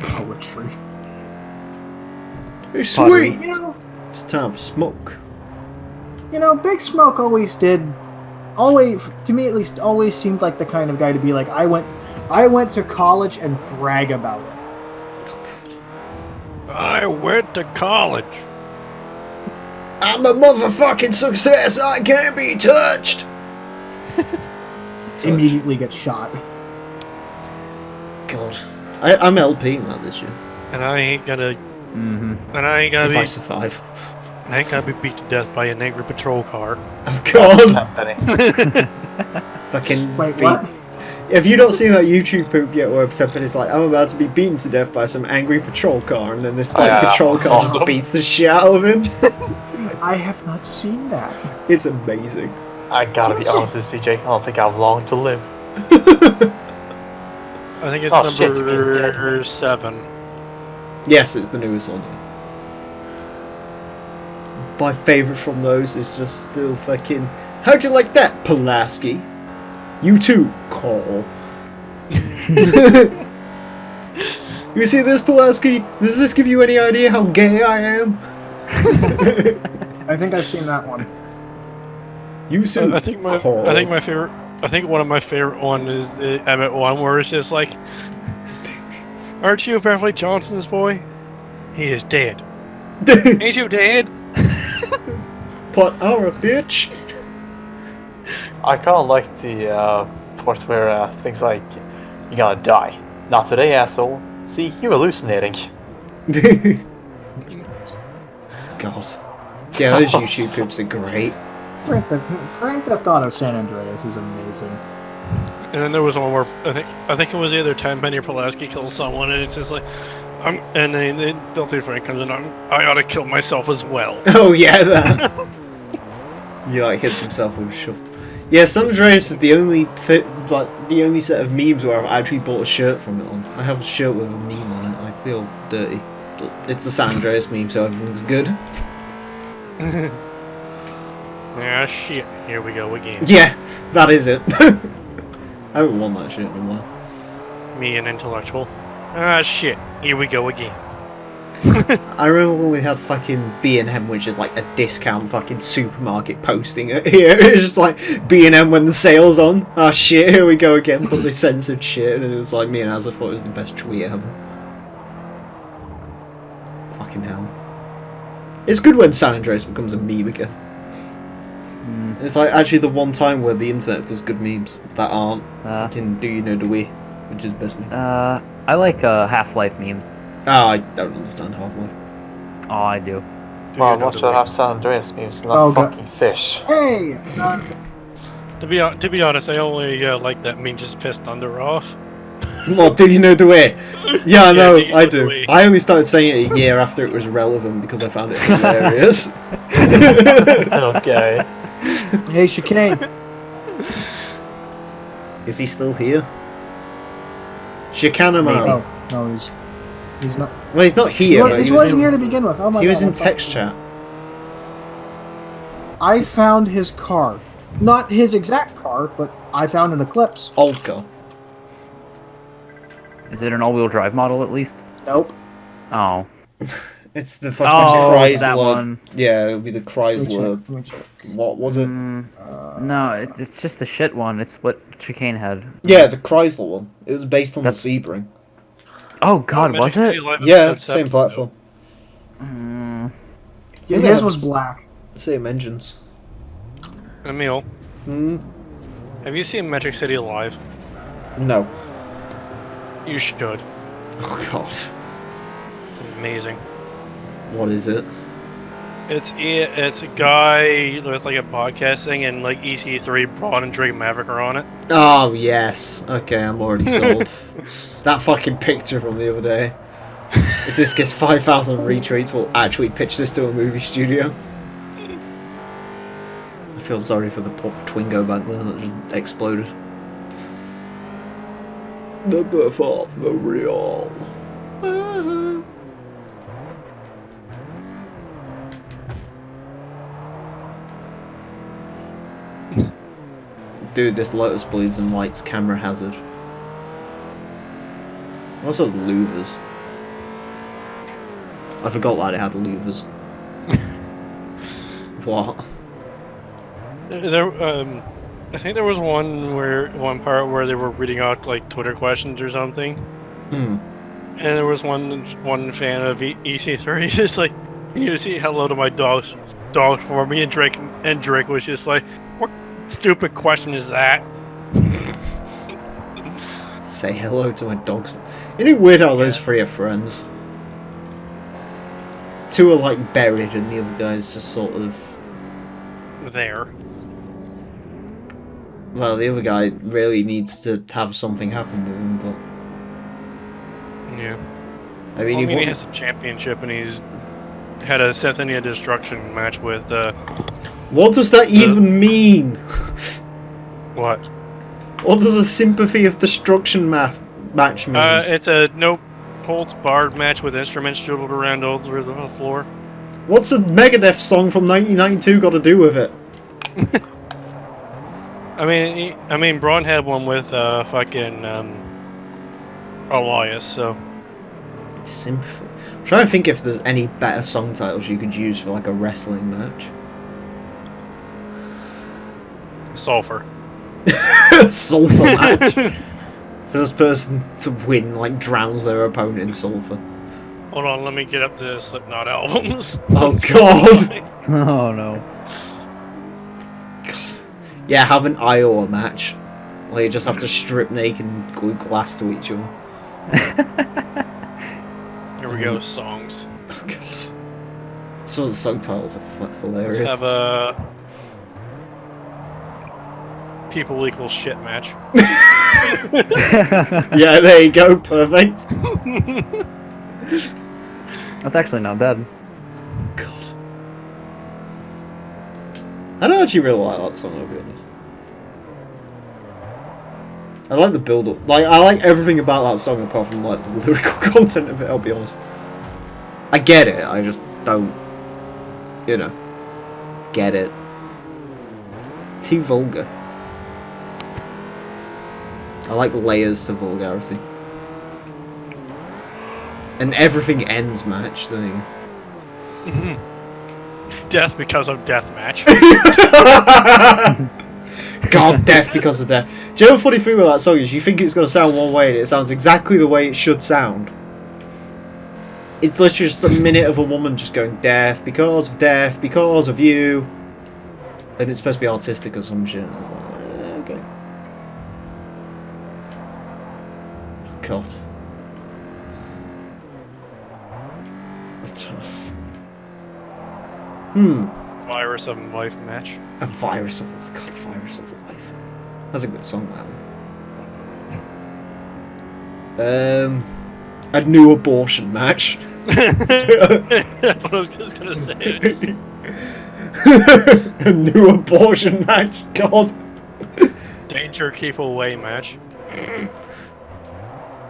Poetry. Hey, sweet! You know, It's time for smoke. Big Smoke always to me at least, always seemed like the kind of guy to be like, I went to college and brag about it. I went to college. I'm a motherfucking success, I can't be touched! Immediately gets shot. God. I'm LPing that this year. And I ain't gonna. Mm-hmm. And I ain't gonna If I be. survive. I ain't gonna be beat to death by an angry patrol car. Oh god! Tempting. Fucking Wait, beat. what? If you don't see that YouTube poop yet where Tempe's like, I'm about to be beaten to death by some angry patrol car, and then this fucking yeah, patrol that's car just awesome. beats the shit out of him. I have not seen that. It's amazing. I gotta be honest with CJ, I don't think I have long to live. I think it's Oh, shit, you mean number dead. 7. Yes, it's the newest one. Yeah. My favourite from those is just still fucking. How'd you like that, Pulaski? You too, Cole. You see this, Pulaski? Does this give you any idea how gay I am? I think I've seen that one. You too, I think my Cole. favorite. I think one of my favorite one is the Emmett one, where it's just like, "Aren't you Beverly Johnson's boy? He is dead. Ain't you dead?" Plot hour, bitch. I kinda like the part where things like, you're gonna die. Not today, asshole. See, you're hallucinating. God. Yeah, those YouTube clips are great. Grand Theft Auto San Andreas is amazing. And then there was one where I think it was either Tenpenny or Pulaski killed someone, and it's just like, and then Filthy Frank comes in. I ought to kill myself as well. Oh yeah, that. He like hits himself with a shovel. Yeah, San Andreas is the only the only set of memes where I've actually bought a shirt from it on. I have a shirt with a meme on it. I feel dirty. But it's the San Andreas meme, so everything's good. Ah, shit. Here we go again. Yeah, that is it. I haven't worn that shirt in a while. Me, an intellectual. Ah, shit. Here we go again. I remember when we had fucking B&M, which is like a discount fucking supermarket posting it here. It's just like B&M when the sale's on. Oh shit, here we go again. But they censored shit, and it was like me and Azza thought it was the best tweet ever. Fucking hell. It's good when San Andreas becomes a meme again. It's like actually the one time where the internet does good memes that aren't fucking Do You Know the Way, which is the best meme. I like Half-Life meme. I don't understand Half-Life. Oh, I do. Well, what should have San Andreas memes, not fucking fish. Hey! To be honest, I only like that meme just to piss Thunder off. What, Do You Know the Way? Yeah, I know, Do I You Know the do. Way? I only started saying it a year after it was relevant because I found it hilarious. Okay. Hey, Chicane. Is he still here? Shikanamo. No, he's not. Well, he's not here, but He wasn't here to begin with. Oh my he god. was in I'm text chat. I found his car. Not his exact car, but I found an Eclipse. Old car. Is it an all-wheel drive model at least? Nope. Oh. It's the fucking Oh, it's Chrysler. that one. Yeah, it would be the Chrysler. Let me check. What was it? No, it's just the shit one. It's what Chicane had. Yeah, the Chrysler one. It was based on That's- the Sebring. Oh god, was it? Yeah, same platform. Yeah, they his have was s- black. Same engines. Emile, Hmm. have you seen Magic City live? No. You should. Oh god. It's amazing. What is it? It's a guy with like a podcast thing, and like EC3, Braun, and Drake Maverick are on it. Oh yes. Okay, I'm already sold. That fucking picture from the other day. If this gets 5,000 retweets, we'll actually pitch this to a movie studio. I feel sorry for the poor Twingo back there that just exploded. The birth of the real. Dude, this Lotus believes in lights camera hazard. Also the louvers. I forgot that it had louvers. What? I think there was one part where they were reading out like Twitter questions or something, Hmm. and there was one fan of EC3 just like, you see hello to my dogs for me, and Drake was just like, what stupid question is that? Say hello to my dogs. Isn't it weird how those three are friends? Two are like buried and the other guy's just sort of... There. Well, the other guy really needs to have something happen with him, but... Yeah. I mean, He has a championship, and he's had a Symphony of Destruction match with What does that even mean? what? What does a Sympathy of Destruction match mean? It's a no holds barred match with instruments juggled around all over the floor. What's a Megadeth song from 1992 got to do with it? I mean, Braun had one with fucking Elias, so Sympathy. I'm trying to think if there's any better song titles you could use for like a wrestling match. Sulfur. Sulfur match. First person to win like drowns their opponent in sulfur. Hold on, let me get up the Slipknot albums. Oh god. Oh no. Yeah, have an Iowa match. Where you just have to strip naked and glue glass to each other. Here we go, songs. Oh god. Some of the song titles are hilarious. Let's have a people equal shit match. Yeah, there you go, perfect. That's actually not bad. God. I don't actually really like that song, I'll be honest. I like the build-up. Like, I like everything about that song apart from, like, the lyrical content of it, I'll be honest. I get it, I just don't, you know, get it. Too vulgar. I like layers to vulgarity. An everything ends match. There you go. Death because of death match. God, death because of death. Do you know the funny thing with that song is you think it's going to sound one way and it sounds exactly the way it should sound. It's literally just a minute of a woman just going death because of you. And it's supposed to be artistic or some shit. I was like, okay. Oh, God. Virus of Life match. A virus of life. That's a good song, that one. A new abortion match. That's what I was just gonna say. A new abortion match. God. Danger keep away match.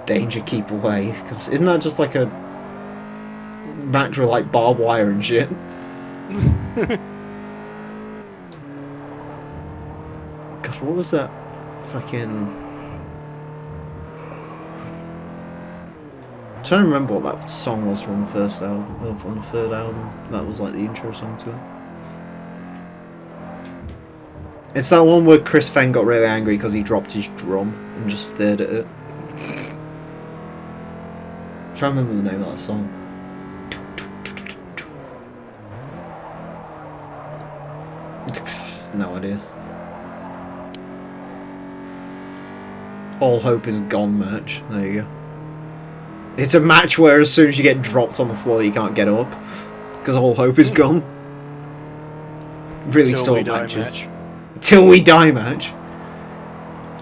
Danger keep away. God, isn't that just like a match with like barbed wire and shit? God, what was that fucking... I'm trying to remember what that song was from the first album, or from the third album. That was like the intro song to it. It's that one where Chris Fenn got really angry because he dropped his drum and just stared at it. I'm trying to remember the name of that song. No idea. All hope is gone match. There you go. It's a match where as soon as you get dropped on the floor you can't get up. Because all hope is gone. Really sort matches. Till we die match.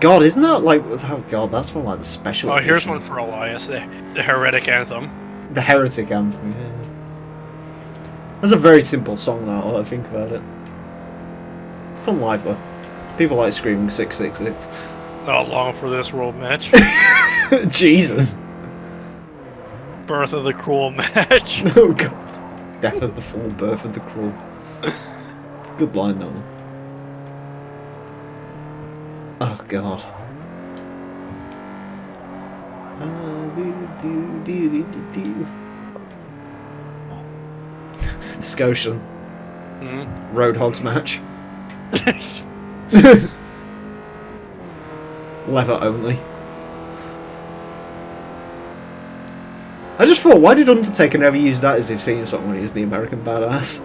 God, isn't that like... Oh God, that's from like the special edition. Here's one for Elias. The Heretic Anthem. The Heretic Anthem, yeah. That's a very simple song now, I think about it. Fun live though. People like screaming 666. Not long for this world match. Jesus. Birth of the Cruel match. Oh God. Death of the Fall, Birth of the Cruel. Good line, that one. Oh God. Scotian. Roadhogs match. Lever only. I just thought, why did Undertaker never use that as his theme song when he was the American Badass?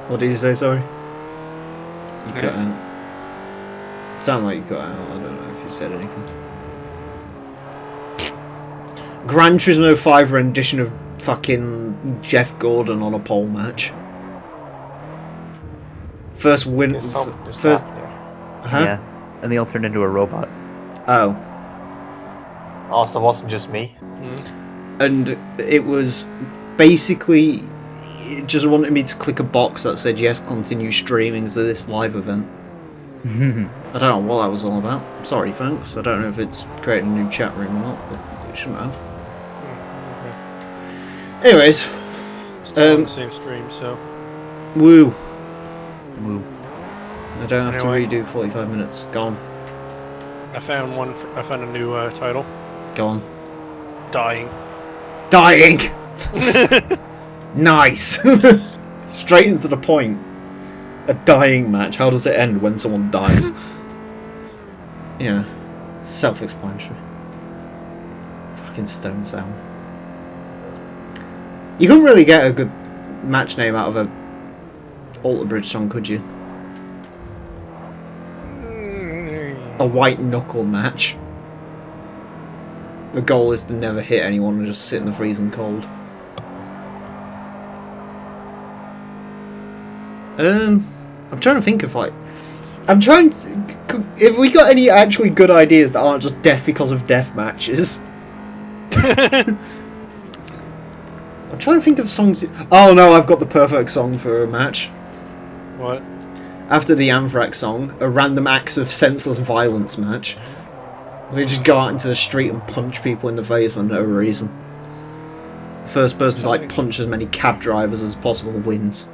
What did you say, sorry? You cut out. Sound like you cut out, I don't know if you said anything. Gran Turismo 5 rendition of fucking Jeff Gordon on a pole match. First win. First. Huh? Yeah, and they all turned into a robot. Oh. Also, it wasn't just me. And it was basically it just wanted me to click a box that said yes, continue streaming to this live event. I don't know what that was all about. Sorry, folks. I don't know if it's creating a new chat room or not, but it shouldn't have. Anyways, Still on the same stream, so. Woo. Woo. I don't have Anyway. to redo 45 minutes. Go on. I found a new title. Go on. Dying. Dying! Nice! Straight into the point. A dying match. How does it end when someone dies? Yeah. Self-explanatory. Fucking Stone Sour. You couldn't really get a good match name out of a Alter Bridge song, could you? A white knuckle match. The goal is to never hit anyone and just sit in the freezing cold. I'm trying to think of like... I'm trying to... If we got any actually good ideas that aren't just death because of death matches. I'm trying to think of songs... Oh no, I've got the perfect song for a match. What? After the Anthrax song, a random acts of senseless violence match. They just go out into the street and punch people in the face for no reason. First person to like punch as many cab drivers as possible wins.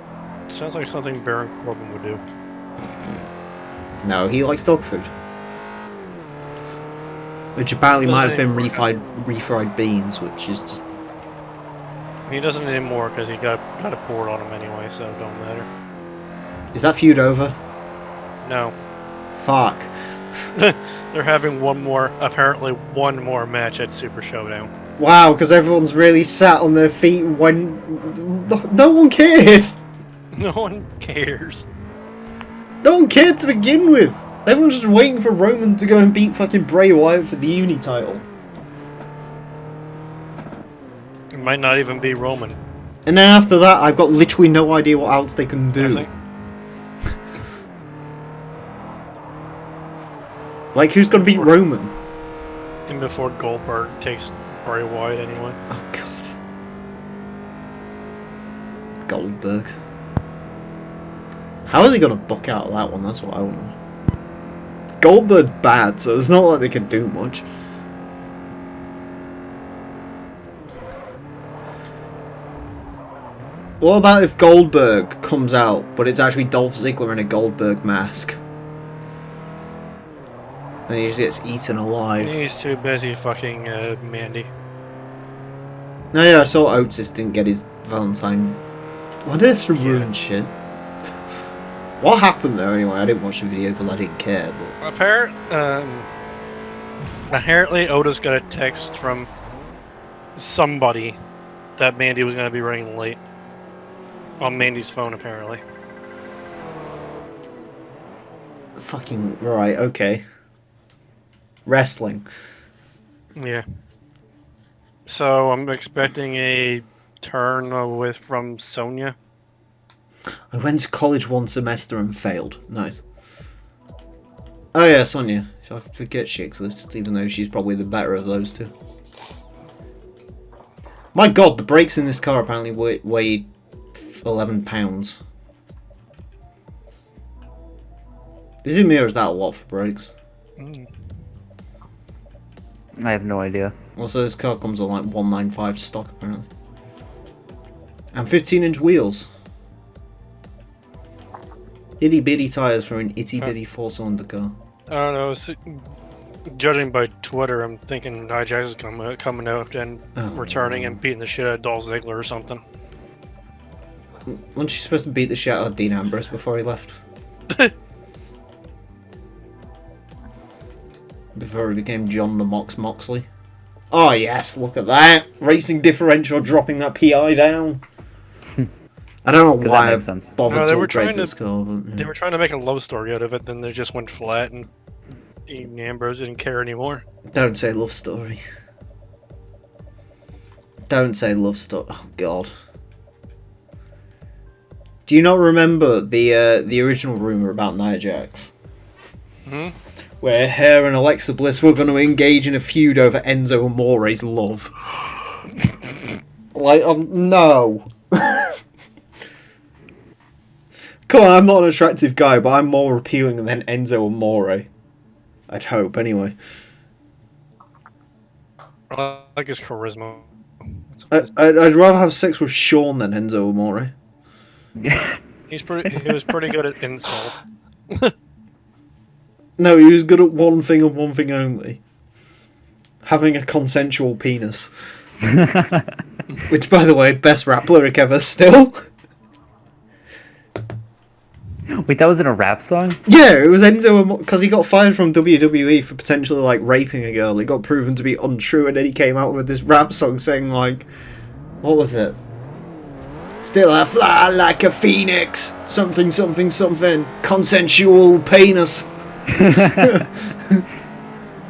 Sounds like something Baron Corbin would do. No, he likes dog food. Which apparently might have been Doesn't refried beans, which is just... He doesn't anymore because he got it poured on him anyway, so it don't matter. Is that feud over? No. Fuck. They're having apparently one more match at Super Showdown. Wow, because everyone's really sat on their feet when... No one cares! No one cares. No one cared to begin with! Everyone's just waiting for Roman to go and beat fucking Bray Wyatt for the uni title. It might not even be Roman. And then after that, I've got literally no idea what else they can do. Like, who's gonna beat Roman? And before Goldberg takes Bray Wyatt anyway. Oh god. Goldberg. How are they gonna buck out of that one? That's what I want to know. Goldberg's bad, so it's not like they can do much. What about if Goldberg comes out, but it's actually Dolph Ziggler in a Goldberg mask? And he just gets eaten alive. He's too busy fucking Mandy. No, yeah, I saw Otis didn't get his Valentine. Why did they have to ruin shit? What happened there anyway? I didn't watch the video because I didn't care. But apparently Otis got a text from somebody that Mandy was going to be running late. On Mandy's phone, apparently. Fucking right, okay. Wrestling. Yeah. So I'm expecting a turn from Sonya. I went to college one semester and failed. Nice. Oh yeah, Sonya. I forget she exists, even though she's probably the better of those two. My god, the brakes in this car apparently weigh 11 pounds. Is it me or is that a lot for brakes? I have no idea. Also, this car comes on like 195 stock apparently. And 15-inch wheels. Itty bitty tyres for an itty bitty 4-cylinder car. I don't know. Judging by Twitter, I'm thinking Nia Jax is coming out and returning and beating the shit out of Dolph Ziggler or something. Wasn't she supposed to beat the shit out of Dean Ambrose before he left? Before he became John the Moxley. Oh yes, look at that! Racing differential dropping that PI down. I don't know why I bothered to upgrade this car. But, yeah. They were trying to make a love story out of it, then they just went flat and Dean Ambrose didn't care anymore. Don't say love story. Don't say love story. Oh god. Do you not remember the original rumor about Nia Jax? Where her and Alexa Bliss were going to engage in a feud over Enzo Amore's love. Like, no. Come on, I'm not an attractive guy, but I'm more appealing than Enzo Amore. I'd hope, anyway. I like his charisma. I'd rather have sex with Sean than Enzo Amore. He was pretty good at insults. No, he was good at one thing and one thing only. Having a consensual penis. Which, by the way, best rap lyric ever still. Wait, that was in a rap song? Yeah, it was Enzo, because he got fired from WWE for potentially, like, raping a girl. It got proven to be untrue, and then he came out with this rap song saying, like, what was it? Still I fly like a phoenix. Something, something, something. Consensual penis. That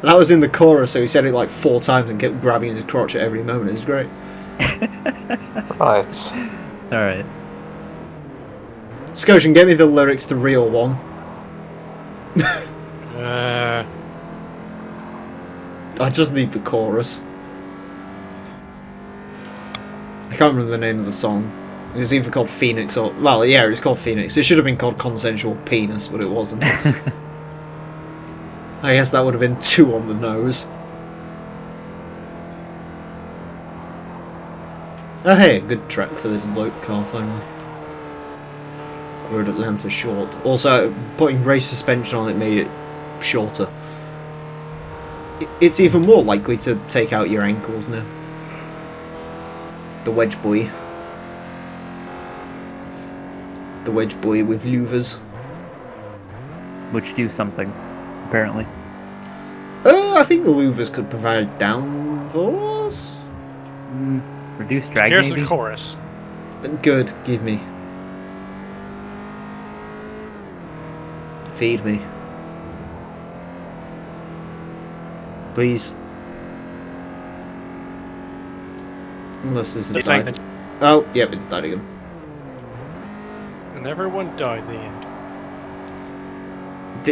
was in the chorus, so he said it like 4 times and kept grabbing his crotch at every moment. It was great. Right. Alright. Scotian, get me the lyrics to Real One. I just need the chorus. I can't remember the name of the song. It was either called Phoenix or... Well, yeah, it was called Phoenix. It should have been called Consensual Penis, but it wasn't. I guess that would have been 2 on the nose. Oh hey, good track for this bloke car finally. Road Atlanta short. Also, putting race suspension on it made it shorter. it's even more likely to take out your ankles now. The wedge boy. The wedge boy with louvers. Which do something, apparently. I think the louvers could provide downforce. Reduce drag, Here's maybe? the chorus. Good, give me. Feed me. Please. Unless this is It's like died. Oh, yep, it's died again. And everyone died in the end.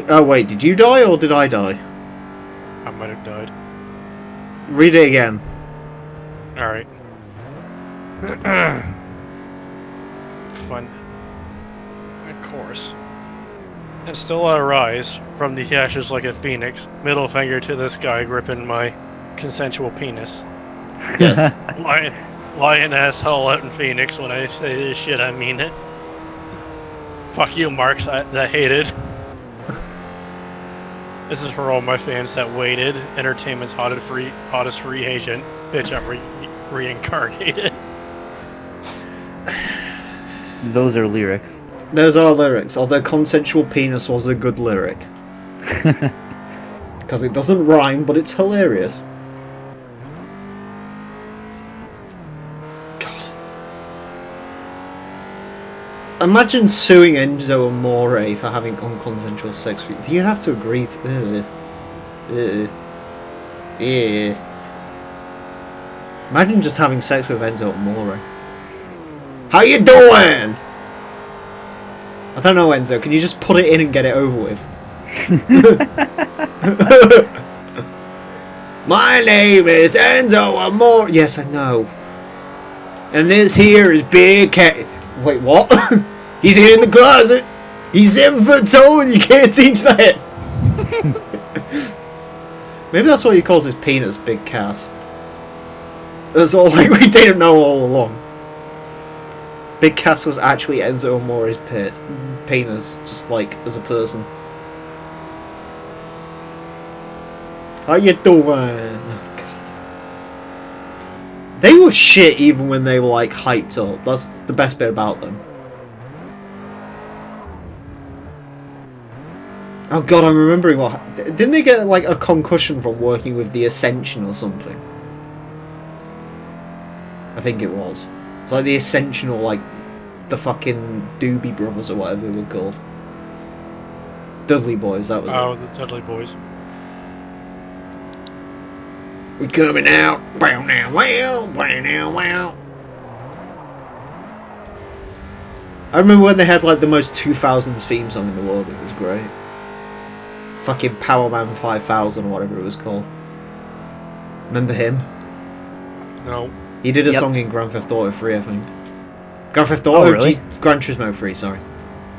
Oh wait, did you die or did I die? I might have died. Read it again. Alright. Fun. Of course. And still I rise from the ashes like a phoenix. Middle finger to the sky, gripping my consensual penis. Yes. Lion asshole out in Phoenix. When I say this shit, I mean it. Fuck you, Marks, that hated. This is for all my fans that waited. Entertainment's hottest free agent. Bitch, I'm reincarnated. Those are lyrics. Those are lyrics, although consensual penis was a good lyric. Because it doesn't rhyme, but it's hilarious. God. Imagine suing Enzo Amore for having unconsensual sex with you. Do you have to agree to... Imagine just having sex with Enzo Amore. How you doing? I don't know, Enzo. Can you just put it in and get it over with? My name is Enzo Amore. Yes, I know. And this here is Big Cat. Wait, what? He's here in the closet. He's 7 foot tall and you can't teach that. Maybe that's what he calls his penis, Big Cass. That's all like we didn't know all along. Big Cass was actually Enzo Amore's penis, just like as a person. How you doing? Oh, God. They were shit even when they were like hyped up. That's the best bit about them. Oh God, I'm remembering what... Didn't they get like a concussion from working with the Ascension or something? I think it was. It's like the Ascension or like the fucking Doobie Brothers or whatever they were called. Dudley Boys, that was Oh, it. the Dudley Boys. We coming out. Wow, now, wow, wow, now, wow. I remember when they had like the most 2000s theme song in the world. It was great. Fucking Powerman 5000 or whatever it was called. Remember him? No. He did a Yep. song in Grand Theft Auto 3, I think. Grand Theft Auto? Oh, really? Gran Turismo 3, sorry.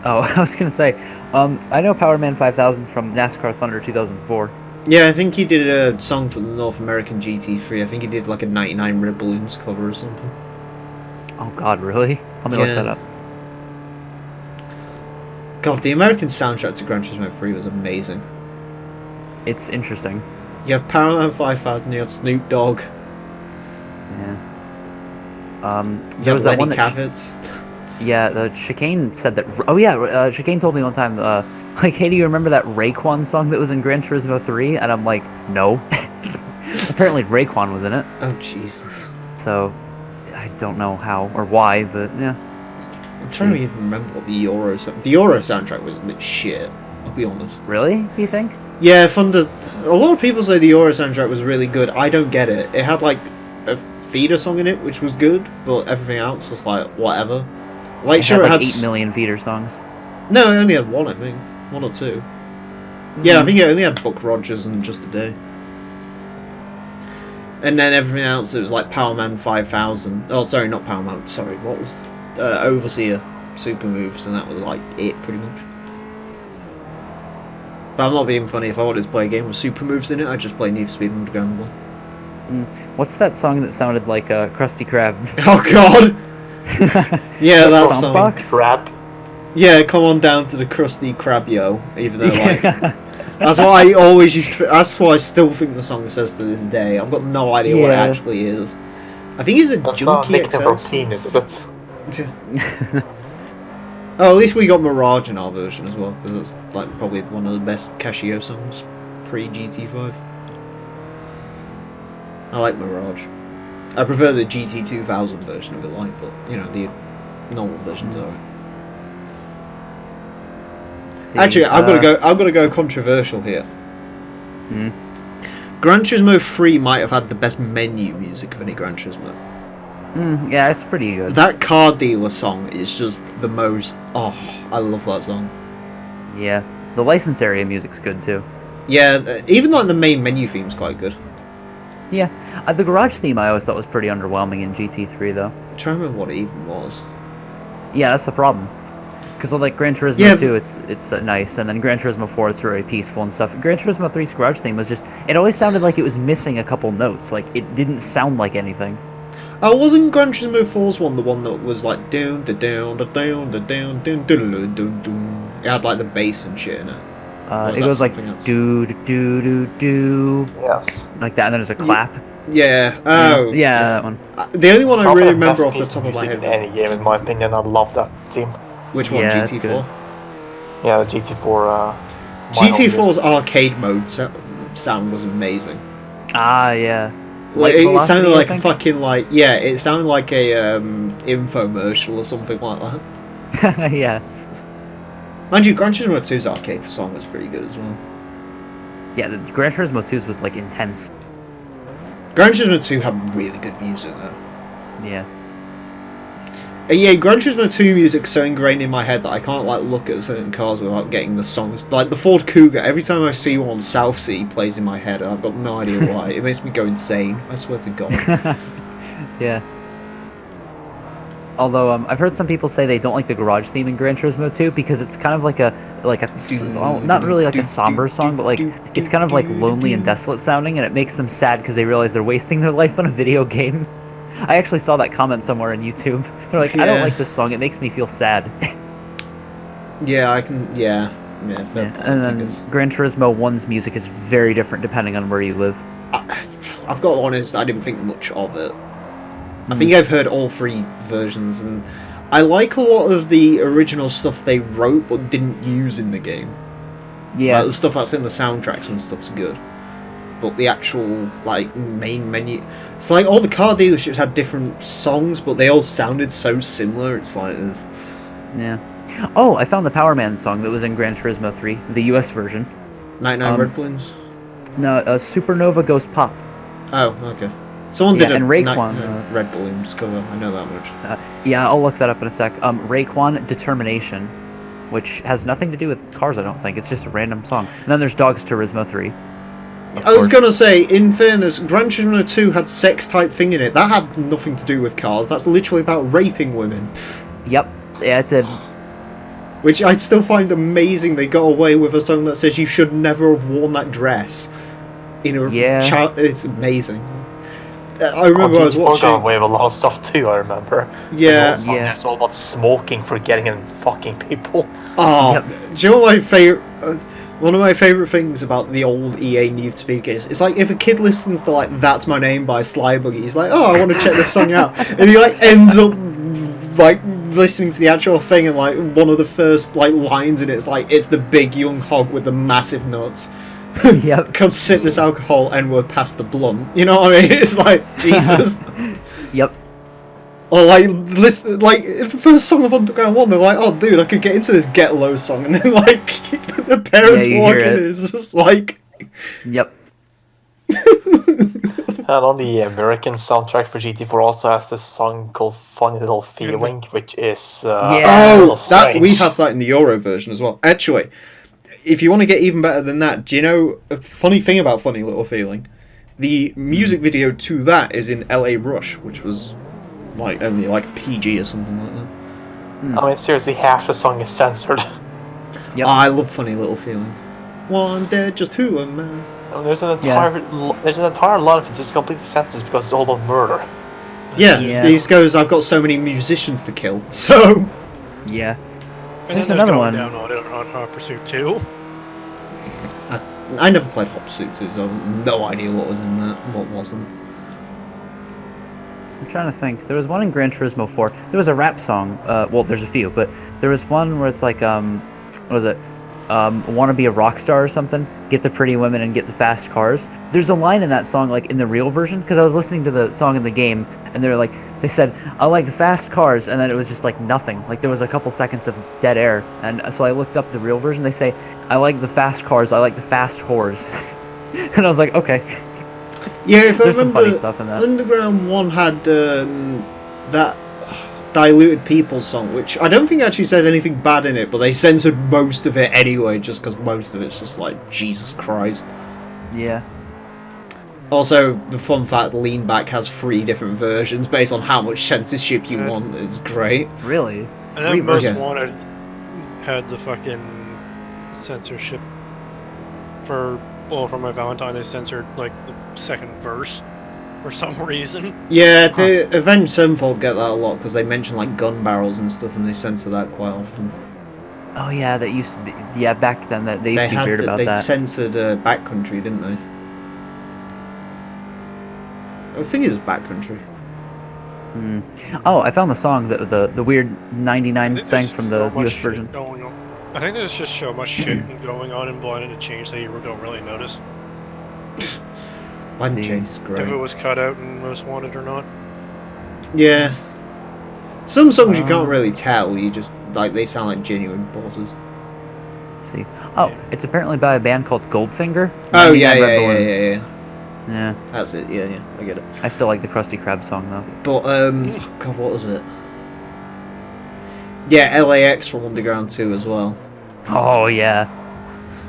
Oh, I was gonna say, I know Powerman 5000 from NASCAR Thunder 2004. Yeah, I think he did a song for the North American GT3. I think he did like a 99 Red Balloons cover or something. Oh God, really? Let me look that up. God, the American soundtrack to Gran Turismo 3 was amazing. It's interesting. You have Powerman 5000, you had Snoop Dogg, Yeah. you There was had that one Lenny that Kravitz. Yeah, the Chicane said that. Oh yeah, Chicane told me one time, like, hey, do you remember that Raekwon song that was in Gran Turismo 3? And I'm like, no. Apparently Raekwon was in it, Oh, Jesus. so I don't know how or why, but yeah. I'm trying to even remember what the Euro soundtrack was a bit shit, I'll be honest. Really? Do you think? Yeah, Thunder... A lot of people say the Euro soundtrack was really good. I don't get it. It had, like, a feeder song in it, which was good, but everything else was, like, whatever. Like, sure, had, it like had... 8 million feeder songs. No, it only had one, I think. 1 or 2. Yeah, I think it only had Buck Rogers and Just a Day. And then everything else, it was like Powerman 5000. Oh, sorry, not Powerman. Sorry, what was... Overseer Super Moves, and that was, like, it, pretty much. But I'm not being funny. If I wanted to play a game with Super Moves in it, I'd just play Need for Speed Underground 1. What's that song that sounded like Krusty Krab? Oh, God! Yeah, that Stomp song. Box? Crap. Yeah, come on down to the Krusty Krab, yo. Even though, like... That's what I always used to. That's what I still think the song says to this day. I've got no idea what it Yeah. actually is. I think it's a That's not a Junkie nickname for XS. penis, is it? Oh, at least we got Mirage in our version as well, because it's like probably one of the best Casio songs pre GT5. I like Mirage. I prefer the GT 2000 version of it, like, but you know the normal versions are. Actually, I've got to go controversial here. Gran Turismo 3 might have had the best menu music of any Gran Turismo. Yeah, it's pretty good. That car dealer song is just the most. Oh, I love that song. Yeah, the license area music's good too. Yeah, even like the main menu theme's quite good. Yeah, the garage theme I always thought was pretty underwhelming in GT3 though. I'm trying to remember what it even was. Yeah, that's the problem. Because like Gran Turismo 2, it's nice, and then Gran Turismo 4, it's very peaceful and stuff. Gran Turismo 3's garage theme was just, it always sounded like it was missing a couple notes. Like it didn't sound like anything. Oh, wasn't Gran Turismo 4's one the one that was like down, da down, da down, da down, down, down, down, down? It had like the bass and shit in it. It goes like do do do do do, Yes. like that, and then there's a clap. Yeah. Oh. Yeah, that one. The only one I Probably really the remember best off the piece top of my music head. in any game, in my opinion. I love that theme. Which one? Yeah, it's GT4. good. Yeah, the GT4. GT4's arcade mode sound was amazing. Ah, yeah. Like, Light it Velocity, sounded I like a think? fucking like it sounded like a infomercial or something like that. Yeah. Mind you, Gran Turismo 2's arcade song was pretty good as well. Yeah, the Gran Turismo 2's was like intense. Gran Turismo 2 had really good music though. Yeah. Yeah, Gran Turismo 2 music's so ingrained in my head that I can't like look at certain cars without getting the songs. Like the Ford Cougar, every time I see one on South Sea, plays in my head, and I've got no idea why. It makes me go insane. I swear to God. Yeah. Although I've heard some people say they don't like the garage theme in Gran Turismo 2 because it's kind of like a well, not really like a somber song, but like it's kind of like lonely and desolate sounding, and it makes them sad because they realize they're wasting their life on a video game. I actually saw that comment somewhere on YouTube. They're like, I don't Yeah. like this song. It makes me feel sad. Yeah, I can. Yeah, fair Yeah. point, And I then guess. Gran Turismo 1's music is very different depending on where you live. I've got to be honest, I didn't think much of it. I think I've heard all three versions, and I like a lot of the original stuff they wrote but didn't use in the game. Yeah. Like, the stuff that's in the soundtracks and stuff's good. But the actual, like, main menu... It's like all the car dealerships had different songs, but they all sounded so similar, it's like... ugh. Yeah. Oh, I found the Power Man song that was in Gran Turismo 3, the US version. 99 Red Balloons? No, Supernova Goes Pop. Oh, okay. Someone Yeah, did a and Raekwon, Red Balloons cover, I know that much. Yeah, I'll look that up in a sec. Raekwon Determination, which has nothing to do with cars, I don't think. It's just a random song. And then there's Dogs Turismo 3. I was gonna say, in fairness, Gran Turismo 2 had sex type thing in it. That had nothing to do with cars. That's literally about raping women. Yep. Yeah, it did. Which I still find amazing. They got away with a song that says you should never have worn that dress. In a Yeah. It's amazing. I remember I was GT4 watching... got away with a lot of stuff too, I remember. Yeah. There's also- Yeah. It's all about smoking for getting in fucking people. Oh, Yep. do you know what my favourite... one of my favourite things about the old EA Need for Speed is, it's like if a kid listens to like That's My Name by Sly Buggy, he's like, oh, I want to check this song out. And he like ends up like listening to the actual thing, and like one of the first like lines in it is like, it's the big young hog with the massive nuts. Yep. Come sip this alcohol and we're past the blunt. You know what I mean? It's like, Jesus. Yep. Or like, listen, like the first song of Underground 1, they're like, oh dude, I could get into this Get Low song, and then like the parents Yeah, you walk hear in, it. it's just like... Yep. And on the American soundtrack for GT4 also has this song called Funny Little Feeling, which is Yeah. a little Oh, that we strange. have that in the Euro version as well. Actually, if you want to get even better than that, do you know a funny thing about Funny Little Feeling? The music video to that is in LA Rush, which was like only like PG or something like that. I mean, seriously, half the song is censored. Yep. I love Funny Little Feeling. One dead, just who am I? And there's an entire lot of it just completely censored because it's all about murder. Yeah, Yeah. he goes, I've got so many musicians to kill, so... Yeah. And There's then another going one. down on Pursuit 2. I never played Hot Pursuit 2, so I have no idea what was in that and what wasn't. I'm trying to think. There was one in Gran Turismo 4. There was a rap song. Well, there's a few, but there was one where it's like, what was it? Want to be a rock star or something? Get the pretty women and get the fast cars. There's a line in that song, like in the real version, because I was listening to the song in the game, and they said, I like the fast cars, and then it was just like nothing. Like there was a couple seconds of dead air, and so I looked up the real version. They say, I like the fast cars, I like the fast whores. And I was like, okay. Yeah, if There's I some funny remember, stuff in that. Underground 1 had that Diluted People song, which I don't think actually says anything bad in it, but they censored most of it anyway, just because most of it's just like, Jesus Christ. Yeah. Also, the fun fact, Lean Back has 3 different versions based on how much censorship you want. It's great. Really? And 3 then Most versions. Wanted had the fucking censorship for My Valentine. They censored like the second verse for some reason. Yeah, the Avenged Sevenfold get that a lot because they mention like gun barrels and stuff, and they censor that quite often. Oh yeah, that used to be. Yeah, back then that they used to be weird about they that. censored Backcountry, didn't they? I think it was Backcountry. Oh, I found the song, the weird 99 thing there's from the so much US shit version. going on. I think there's just so much shit going on in Blinded to Change that you don't really notice Blind See. Change is great. if it was cut out in Most Wanted or not. Yeah. Some songs you can't really tell, you just, like, they sound like genuine bosses. Let's see. Oh, it's apparently by a band called Goldfinger. Oh, 99 yeah. Red Balloons. Yeah, That's it, yeah, I get it. I still like the Krusty Krab song though. But, oh God, what was it? Yeah, LAX from Underground 2 as well. Oh yeah.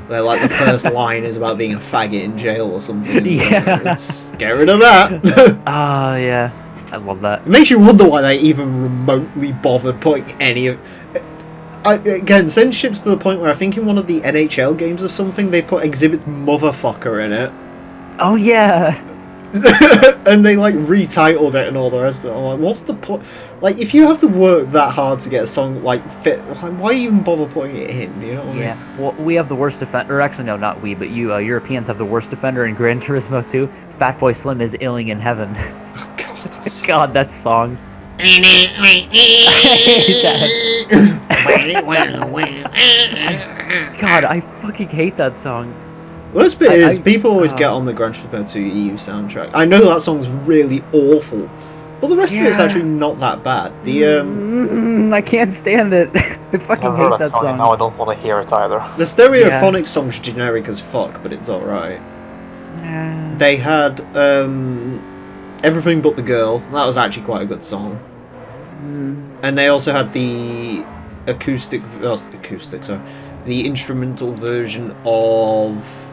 Where, like, the first line is about being a faggot in jail or something. Yeah. Let's get rid of that. Oh yeah. I love that. It makes you wonder why they even remotely bothered putting any of... Again, censorship's to the point where I think in one of the NHL games or something, they put Exhibit's motherfucker in it. Oh yeah. And they, like, retitled it and all the rest of it. I'm like, what's the point? Like, if you have to work that hard to get a song, like, fit... Like, why even bother putting it in, you know what I mean? Yeah. Well, we have the worst defender. Or actually, no, not we, but you Europeans have the worst defender in Gran Turismo 2. Fatboy Slim is illing in heaven. Oh, God, that's... God, that song. I hate that. God, I fucking hate that song. Worst bit is, people always get on the Gran Turismo 2 EU soundtrack. I know that song's really awful, but the rest of it's actually not that bad. The I can't stand it. I fucking I've heard hate that song, and song. now I don't want to hear it either. the Stereophonic song's generic as fuck, but it's alright. They had Everything But the Girl. That was actually quite a good song. And they also had the the instrumental version of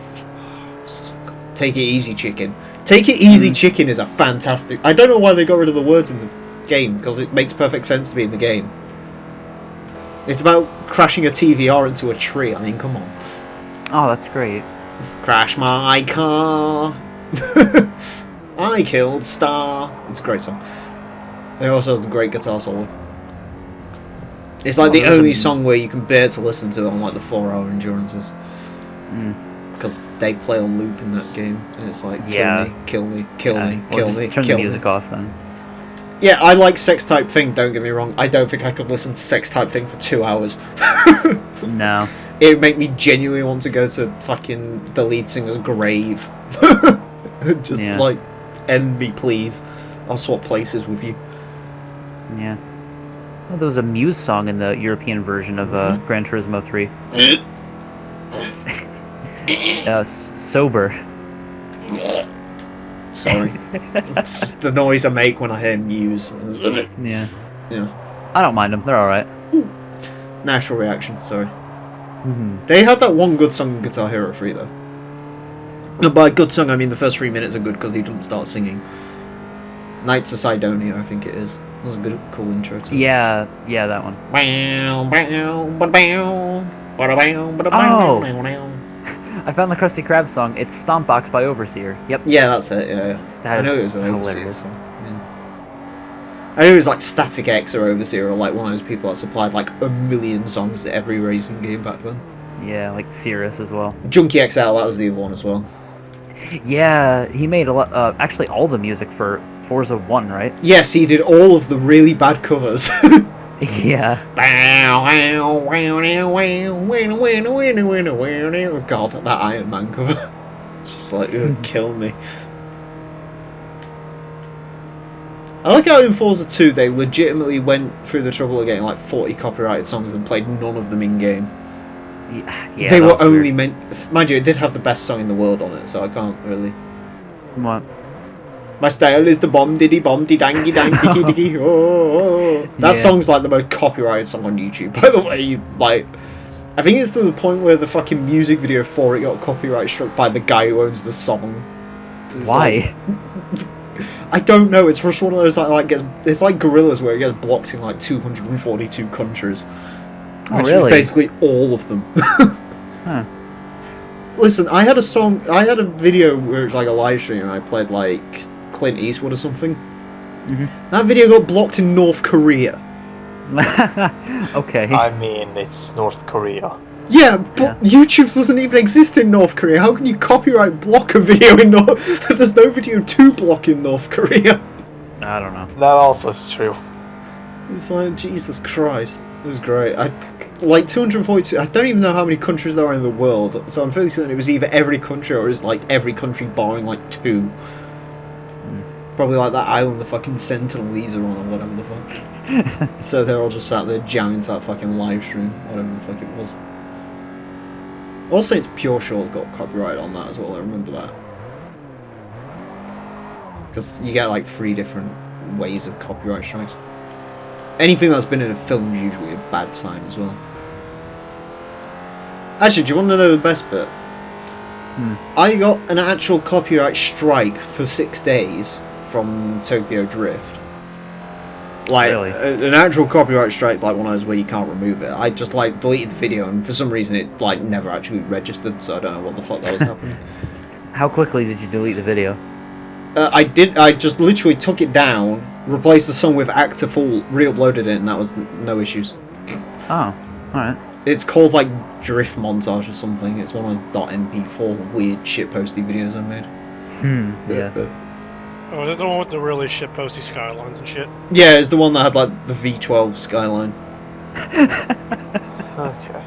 Take It Easy Chicken. Take It Easy Chicken is a fantastic... I don't know why they got rid of the words in the game, because it makes perfect sense to be in the game. It's about crashing a TVR into a tree. I mean, come on. Oh, that's great. Crash my car. I killed Star. It's a great song. It also has a great guitar solo. It's like the only song where you can bear to listen to on like the 4-hour endurances. Because they play on loop in that game, and it's like, kill me, kill me, Well, kill just me, turn kill the music me. off then. Yeah, I like Sex Type Thing, don't get me wrong. I don't think I could listen to Sex Type Thing for 2 hours. No. It would make me genuinely want to go to fucking the lead singer's grave. Just like, end me please. I'll swap places with you. Yeah. Well, there was a Muse song in the European version of Gran Turismo 3. Sober. Sorry. It's the noise I make when I hear Muse. Yeah. Yeah. I don't mind them. They're alright. Natural reaction, sorry. They had that one good song in Guitar Hero 3 though. No, by good song I mean the first 3 minutes are good because he doesn't start singing. Knights of Sidonia, I think it is. That was a good, cool intro to it. Yeah, that one. I found the Krusty Krab song. It's Stompbox by Overseer. Yep. Yeah, that's it, yeah. That I know is it was an Overseer hilarious. song. Yeah. I know it was like Static X or Overseer or like one of those people that supplied like a million songs to every racing game back then. Yeah, like Cirrus as well. Junkie XL, that was the other one as well. Yeah, he made a lot. Actually, all the music for Forza 1, right? Yes, he did all of the really bad covers. Yeah. God, that Iron Man cover. It's just like, it would kill me. I like how in Forza 2 they legitimately went through the trouble of getting like 40 copyrighted songs and played none of them in game. Yeah, They that were was only weird. meant. Mind you, it did have the best song in the world on it, so I can't really. What? My style is the bomb diddy bomb di dangy dang dicky dicky oh, oh, oh. That Yeah. song's like the most copyrighted song on YouTube, by the way. Like, I think it's to the point where the fucking music video for it got copyright struck by the guy who owns the song. It's Why? like- I don't know. It's just one of those it's like Gorillas where it gets blocked in like 242 countries. Oh, Which really? is basically all of them. Huh. Listen, I had a video where it was like a live stream and I played like Clint Eastwood or something. Mhm. That video got blocked in North Korea. Okay. I mean, it's North Korea. Yeah, but YouTube doesn't even exist in North Korea. How can you copyright block a video in North... There's no video to block in North Korea. I don't know. That also is true. It's like, Jesus Christ. It was great. Like 242... I don't even know how many countries there are in the world, so I'm fairly certain it was either every country or it was like every country barring like 2. Probably like that island the fucking Sentinelese are on or whatever the fuck. So they're all just sat there jamming to that fucking live stream, whatever the fuck it was. All Saints Pure Short got copyright on that as well, I remember that. Because you get like 3 different ways of copyright strikes. Anything that's been in a film is usually a bad sign as well. Actually, do you want to know the best bit? I got an actual copyright strike for 6 days from Tokyo Drift. Like, Really? an actual copyright strike's like one of those where you can't remove it. I just, like, deleted the video, and for some reason it, like, never actually registered, so I don't know what the fuck that was happening. How quickly did you delete the video? I just literally took it down, replaced the song with Actor Full, re-uploaded it, and that was no issues. Oh, alright. It's called, like, Drift Montage or something. It's one of those .mp4 weird shitposty videos I made. Yeah. Oh, is it the one with the really shitposty skylines and shit? Yeah, it's the one that had, like, the V12 skyline. Okay.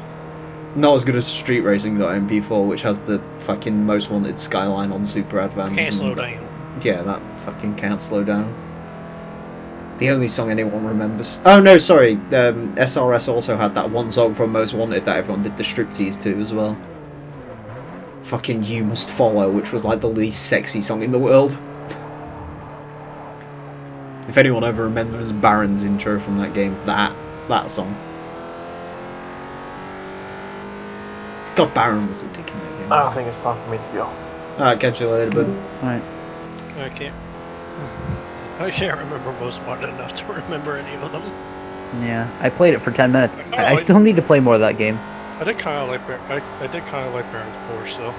Not as good as Street Racing.mp4, which has the fucking most wanted skyline on Super Advance. Can't and slow that- down. Yeah, that fucking can't slow down. The only song anyone remembers. Oh no, sorry. SRS also had that one song from Most Wanted that everyone did the striptease to as well. Fucking You Must Follow, which was like the least sexy song in the world. If anyone ever remembers Baron's intro from that game, that song. God, Baron was a dick in that game. I don't think it's time for me to go. Alright, catch you later, bud. Alright. I can't remember Most Wanted enough to remember any of them. Yeah. I played it for 10 minutes. Oh, I still need to play more of that game. I did kind of like I did kind of like Baron's Porsche, though.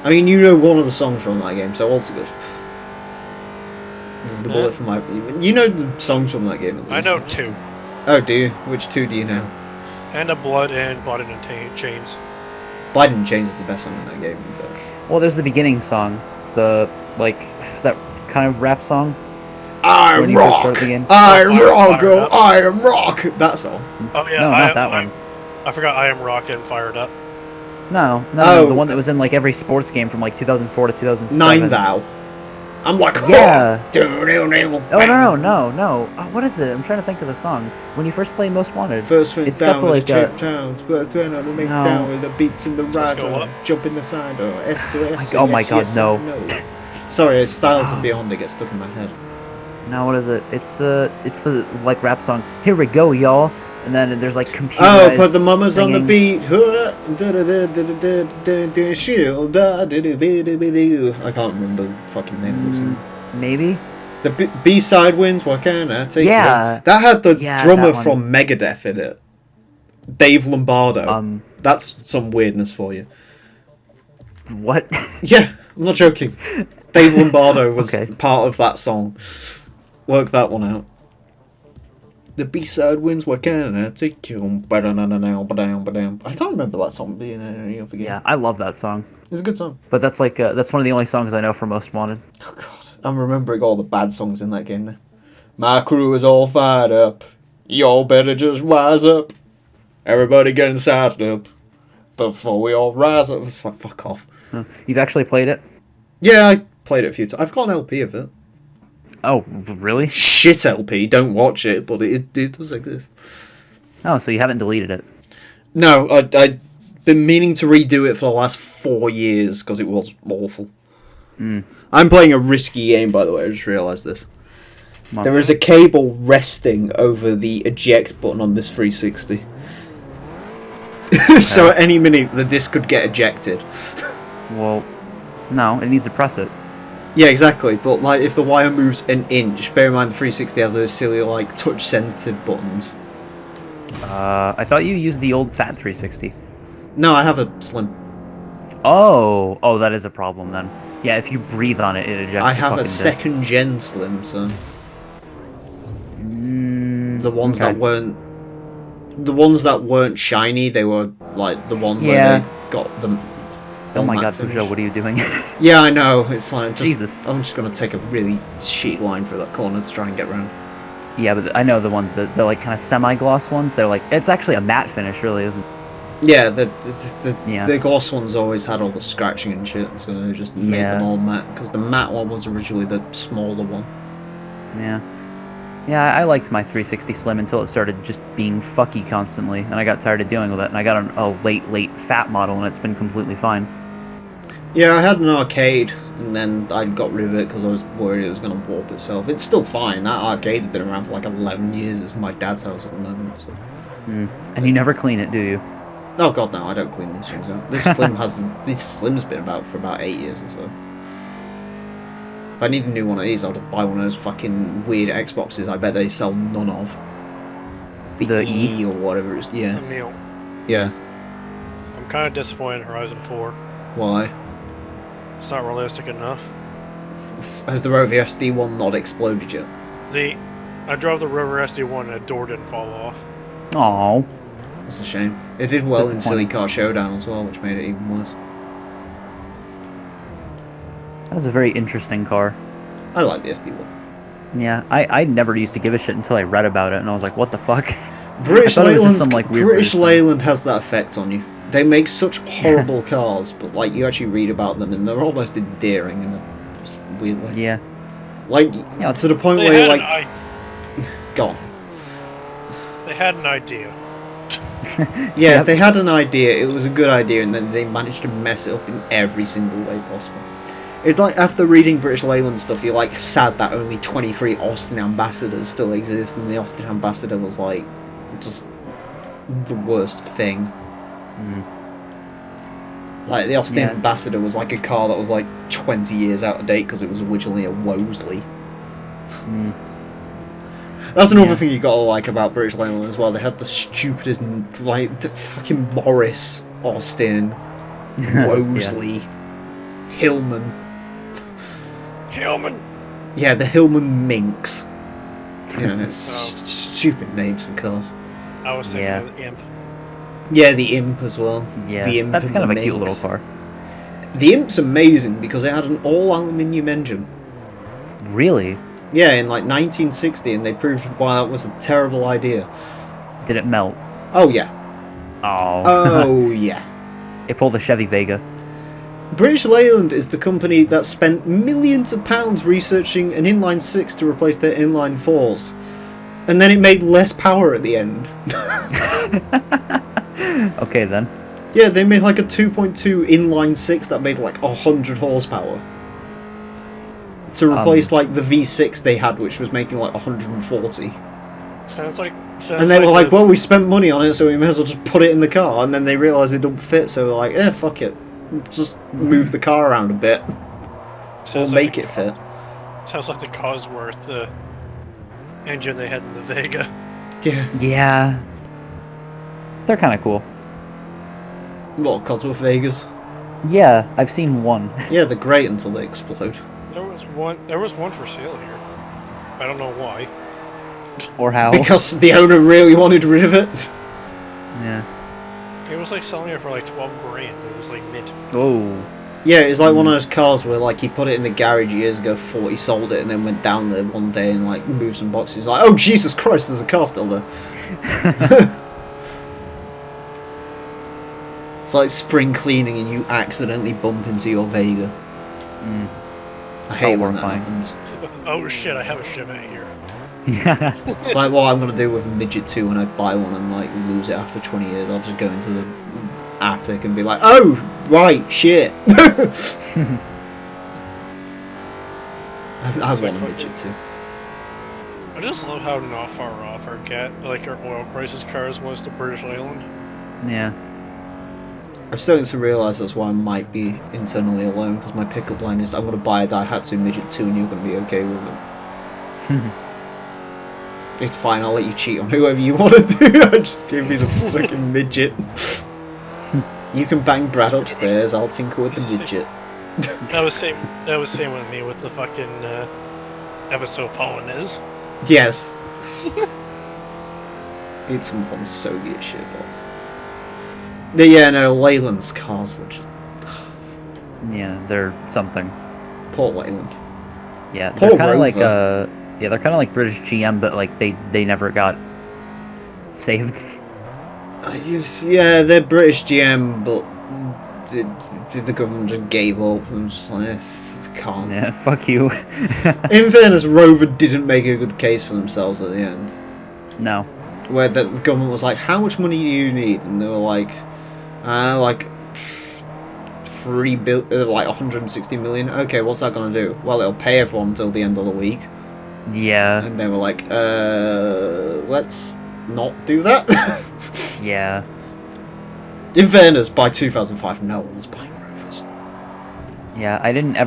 I mean, you know one of the songs from that game, so all's good. This is the bullet for my... You know the songs from that game, at I least. know 2. Oh, do you? Which 2 do you know? And a Blood and Chains. Biden Chains is the best song in that game, in fact. Well, there's the beginning song. The, like, that kind of rap song. I When am you first rock! start the game. I am Fire rock! Fired Up. I am rock! That song. Oh yeah, No, not that one. I forgot I Am Rocket and Fired Up. No, Oh. the one that was in, like, every sports game from, like, 2004 to 2007. Nine Thou. I'm like, Yeah. oh, No. What is it? I'm trying to think of the song. When you first play Most Wanted. First thing It's down got the, with the like, chip towns, but turn on the make No. down with the beats in the Let's go rider, up. jump in the side, or SOS. Oh my yes, God, yes, no. Sorry, it's Styles and Beyond, it gets stuck in my head. No, what is it? It's the like rap song. Here we go, y'all. And then there's like computerized. Oh, put the mamas on the singing. beat. I can't remember the fucking name of the song. Maybe. The B-side wins, what can I take? Yeah. That had the Yeah, drummer that one. from Megadeth in it. Dave Lombardo. That's some weirdness for you. What? Yeah, I'm not joking. Dave Lombardo was Okay. part of that song. Work that one out. The B-side wins, why can't I take you? I can't remember that song being in any other game. Yeah, I love that song. It's a good song. But that's like that's one of the only songs I know for Most Wanted. Oh god, I'm remembering all the bad songs in that game now. My crew is all fired up. Y'all better just wise up. Everybody getting sized up before we all rise up. It's like, fuck off. You've actually played it? Yeah, I played it a few times. I've got an LP of it. Oh, really? Shit LP, don't watch it, but it does exist. Oh, so you haven't deleted it? No, I've been meaning to redo it for the last 4 years because it was awful. I'm playing a risky game, by the way, I just realised this. There is a cable resting over the eject button on this 360. So at any minute, the disc could get ejected. Well, no, it needs to press it. Yeah, exactly, but like if the wire moves an inch, bear in mind the 360 has those silly like touch-sensitive buttons. I thought you used the old fat 360. No, I have a slim. Oh, that is a problem then. Yeah, if you breathe on it, it ejects. I have a disc. second-gen slim, so... The ones okay. that weren't shiny, they were like the one where they got them. Oh my god, finish. Peugeot, what are you doing? Yeah, I know. It's like Jesus. I'm just gonna take a really shitty line through that corner to try and get around. Yeah, but I know the ones that they're like kind of semi-gloss ones. They're like it's actually a matte finish, really, isn't it? Yeah, Yeah. the gloss ones always had all the scratching and shit, so they just made them all matte because the matte one was originally the smaller one. Yeah. Yeah, I liked my 360 Slim until it started just being fucky constantly, and I got tired of dealing with it, and I got a late fat model, and it's been completely fine. Yeah, I had an arcade, and then I got rid of it because I was worried it was going to warp itself. It's still fine. That arcade's been around for like 11 years. It's my dad's house at the moment. So. And you never clean it, do you? Oh god, no, I don't clean these things out. This Slim's been about for about 8 years or so. If I need a new one of these, I'll just buy one of those fucking weird Xboxes I bet they sell none of. The E or whatever it's... Yeah. Emile, Yeah. I'm kind of disappointed in Horizon 4. Why? It's not realistic enough. Has the Rover SD1 not exploded yet? I drove the Rover SD1 and a door didn't fall off. Oh. That's a shame. It did well in Silly Car Showdown as well, which made it even worse. That was a very interesting car. I like the SD1. Yeah, I never used to give a shit until I read about it, and I was like, what the fuck? British British Leyland has that effect on you. They make such horrible cars, but like you actually read about them and they're almost endearing in a just weird way. Yeah. Like to the point where you're like, go on. They had an idea. Yeah, they had an idea. It was a good idea, and then they managed to mess it up in every single way possible. It's like after reading British Leyland stuff, you're like sad that only 23 Austin ambassadors still exist, and the Austin ambassador was like just the worst thing. Like the Austin ambassador was like a car that was like 20 years out of date because it was originally a Wolseley. That's another thing you gotta like about British Leyland as well. They had the stupidest, like the fucking Morris, Austin, Wolseley, Hillman. Hillman. Yeah, the Hillman Minx. You know, it's stupid names for cars. I was thinking of the Imp. Yeah, the Imp as well. Yeah, the Imp that's kind of a Minx. cute little car. The Imp's amazing because it had an all-aluminium engine. Really? Yeah, in like 1960, and they proved why that was a terrible idea. Did it melt? Oh yeah. Oh. Oh yeah. It pulled the Chevy Vega. British Leyland is the company that spent millions of pounds researching an inline 6 to replace their inline 4s. And then it made less power at the end. Okay then. Yeah, they made like a 2.2 inline 6 that made like 100 horsepower. To replace like the V6 they had, which was making like 140. And they were like, well, we spent money on it, so we may as well just put it in the car. And then they realised it don't fit, so they're like, fuck it. Just move the car around a bit. Or make it fit. Sounds like the Cosworth engine they had in the Vega. Yeah. Yeah. They're kind of cool. What, Cosworth Vegas? Yeah, I've seen one. Yeah, they're great until they explode. There was one for sale here. I don't know why. Or how? Because the owner really wanted rid of it. Yeah. It was like selling it for like 12 grand. It was like mint. Oh. Yeah, it's like one of those cars where like he put it in the garage years ago, thought he sold it, and then went down there one day and like moved some boxes. He's like, oh Jesus Christ, there's a car still there. It's like spring cleaning and you accidentally bump into your Vega. I hate when that horrifying. happens. Oh shit, I have a Chevette here. Yeah. It's like what I'm gonna do with a midget 2 when I buy one and like lose it after 20 years. I'll just go into the attic and be like, oh right, shit. I want a midget 2. I just love how not far off our oil crisis cars was to British Island. Yeah. I'm starting to realise that's why I might be internally alone, because my pickup line is, I'm going to buy a Daihatsu Midget 2 and you're going to be okay with it. It's fine, I'll let you cheat on whoever you want to do. Just give me the fucking midget. You can bang Brad upstairs, I'll tinker with the midget. That was same with me with the fucking episode Polonaise. Yes. It's some from Soviet shitbox. Yeah, no, Leyland's cars were just... Yeah, they're something. Poor Leyland. Yeah, Poor they're kind of like Rover. yeah, they're kind of like British GM, but like they never got saved. Yeah, they're British GM, but the government just gave up and was just like, can't. Yeah, fuck you. In fairness, Rover didn't make a good case for themselves at the end. No. Where the government was like, how much money do you need? And they were like 160 million. Okay, what's that gonna do? Well, it'll pay everyone until the end of the week. Yeah. And they were like, let's not do that. Yeah. In fairness, by 2005, no one was buying Rovers. Yeah, I didn't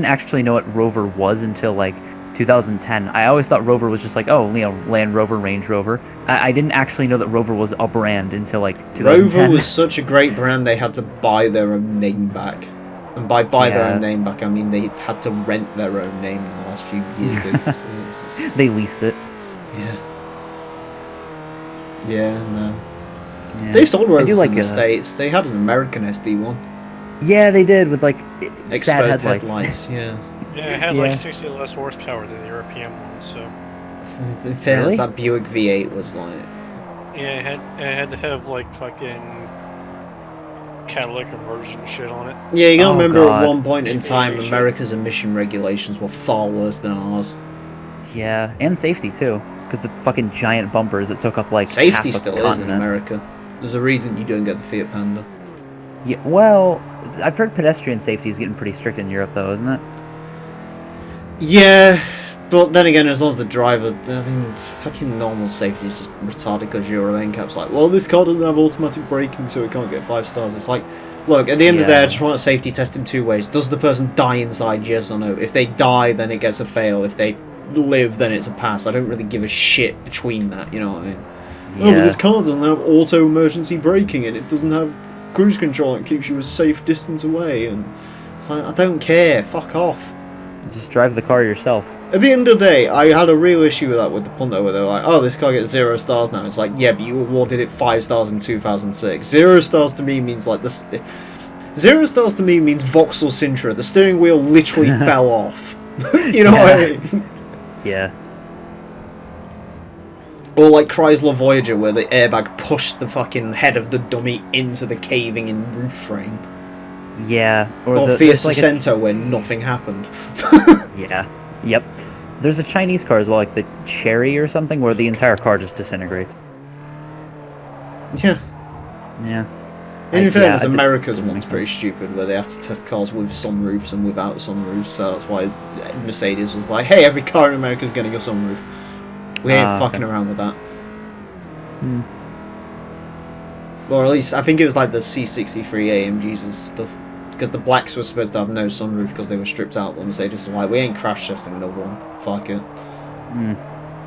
actually know what Rover was until like 2010. I always thought Rover was just like, oh, you know, Land Rover, Range Rover. I didn't actually know that Rover was a brand until like 2010. Rover was such a great brand, they had to buy their own name back. And by buy their own name back, I mean they had to rent their own name in the last few years. They leased it. Yeah. Yeah, no. Yeah. They sold Rovers like in the States. They had an American SD one. Yeah, they did with like sad Exposed headlights. Yeah. Yeah, it had like 60 less horsepower than the European one, so... In fairness, Really? that Buick V8 was like... Yeah, it had to have like fucking catalytic conversion shit on it. Yeah, you gotta Oh, remember God. at one point in time, Aviation. America's emission regulations were far worse than ours. Yeah, and safety too, because the fucking giant bumpers that took up like Safety half still a is in continent. America. There's a reason you don't get the Fiat Panda. Yeah, well, I've heard pedestrian safety is getting pretty strict in Europe though, isn't it? Yeah, but then again, as long as the driver, I mean, fucking normal safety is just retarded because Euro NCAP's like, well, this car doesn't have automatic braking, so it can't get 5 stars. It's like, look, at the end of the day, I just want a safety test in 2 ways. Does the person die inside, yes or no? If they die, then it gets a fail. If they live, then it's a pass. I don't really give a shit between that, you know what I mean? Yeah. Oh, but this car doesn't have auto emergency braking, and it doesn't have cruise control, and it keeps you a safe distance away, and it's like, I don't care, fuck off. Just drive the car yourself. At the end of the day, I had a real issue with that with the Punto, where they're like, oh, this car gets 0 stars now. It's like, yeah, but you awarded it 5 stars in 2006. 0 stars to me means like this. 0 stars to me means Vauxhall Sintra. The steering wheel literally fell off. You know what I mean? Yeah. Or like Chrysler Voyager, where the airbag pushed the fucking head of the dummy into the caving in roof frame. Yeah. Or Fiat there's like Cento, where nothing happened. Yeah. Yep. There's a Chinese car as well, like the Cherry or something, where the entire car just disintegrates. Yeah. Yeah. In fairness, it America's doesn't one's make pretty sense. stupid, where they have to test cars with sunroofs and without sunroofs, so that's why Mercedes was like, hey, every car in America's getting a sunroof. We ain't fucking around with that. Hmm. Or at least, I think it was like the C63 AMGs and stuff. Because the blacks were supposed to have no sunroof because they were stripped out, but Mercedes was like, we ain't crash testing another one. Fuck it.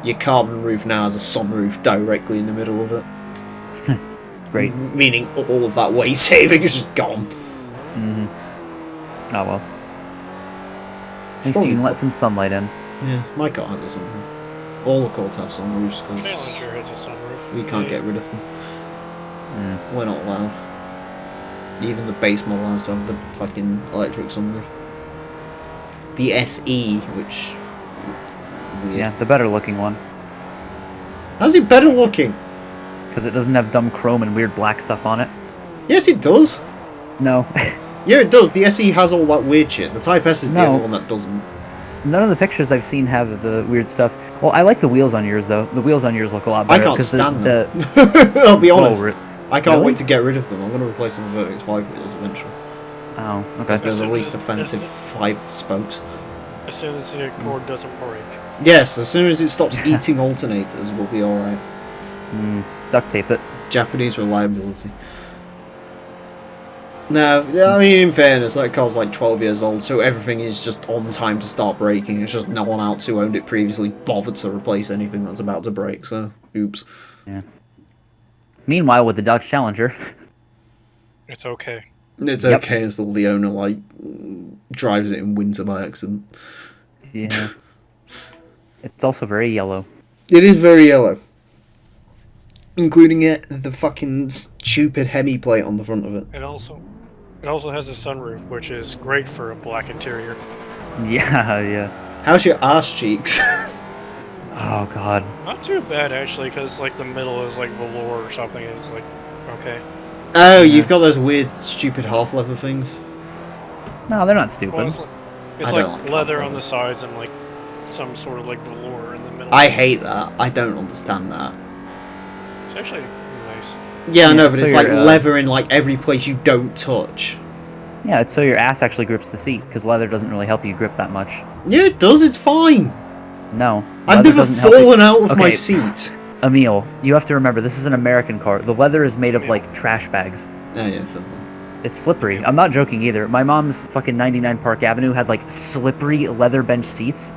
Your carbon roof now has a sunroof directly in the middle of it. Great. Meaning all of that weight saving is just gone. Oh well. At least you can let some sunlight in. Yeah, my car has a sunroof. All the cars have sunroofs because Challenger has a sunroof. we can't get rid of them. We're not allowed. Even the base model has to have the fucking electric sunroof. The SE, which... Weird. Yeah, the better looking one. How's it better looking? Because it doesn't have dumb chrome and weird black stuff on it. Yes, it does. No. Yeah, it does. The SE has all that weird shit. The Type S is the No. only one that doesn't. None of the pictures I've seen have the weird stuff. Well, I like the wheels on yours, though. The wheels on yours look a lot I better. can't 'cause stand the, them. I'll be honest. Oh, I can't really? wait to get rid of them. I'm going to replace them with Vertex 5 wheels eventually. Oh, Because okay. they're the least offensive 5 spokes. As soon as the cord doesn't break. Yes, as soon as it stops eating alternators, we'll be alright. Duct tape it. Japanese reliability. No, I mean, in fairness, that car's like 12 years old, so everything is just on time to start breaking. It's just no one else who owned it previously bothered to replace anything that's about to break, so oops. Yeah. Meanwhile, with the Dodge Challenger, It's okay. It's Yep. okay until the owner, like, drives it in winter by accident. yeah, it's also very yellow. It is very yellow. Including the fucking stupid Hemi plate on the front of it. It also has a sunroof, which is great for a black interior. Yeah, yeah. How's your arse cheeks? Oh God. Not too bad actually, because like the middle is like velour or something. It's like okay. Oh, you've got those weird, stupid half-leather things? No, they're not stupid. Well, it's I don't like like leather half on the leather. sides and like some sort of like velour in the middle. I hate that. I don't understand that. It's actually nice. Yeah, I know, Yeah, but so it's like you're, leather in like every place you don't touch. Yeah, it's so your ass actually grips the seat, because leather doesn't really help you grip that much. Yeah, it does. It's fine. No. I've leather never doesn't help you- fallen out of my Okay. seat. Emile, you have to remember, this is an American car. The leather is made of, like, trash bags. Oh, yeah, Phil. It's slippery. I'm not joking either. My mom's fucking 99 Park Avenue had, like, slippery leather bench seats.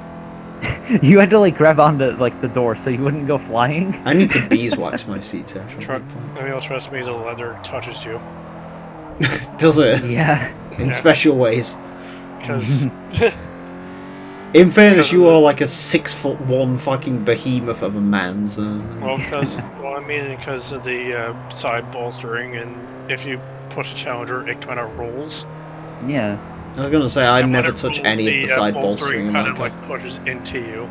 You had to, like, grab onto, like, the door so you wouldn't go flying. I need to beeswax my seats, actually. Trust me, the leather touches you. Does it? Yeah. In Yeah. special ways. Because In fairness, Because you of are the- like a 6'1" fucking behemoth of a man, so... because of the side bolstering, and if you push a Challenger, it kind of rolls. Yeah. I was gonna say, I And when never it touch rolls, any of the side bolstering in kind my of car. like pushes into you.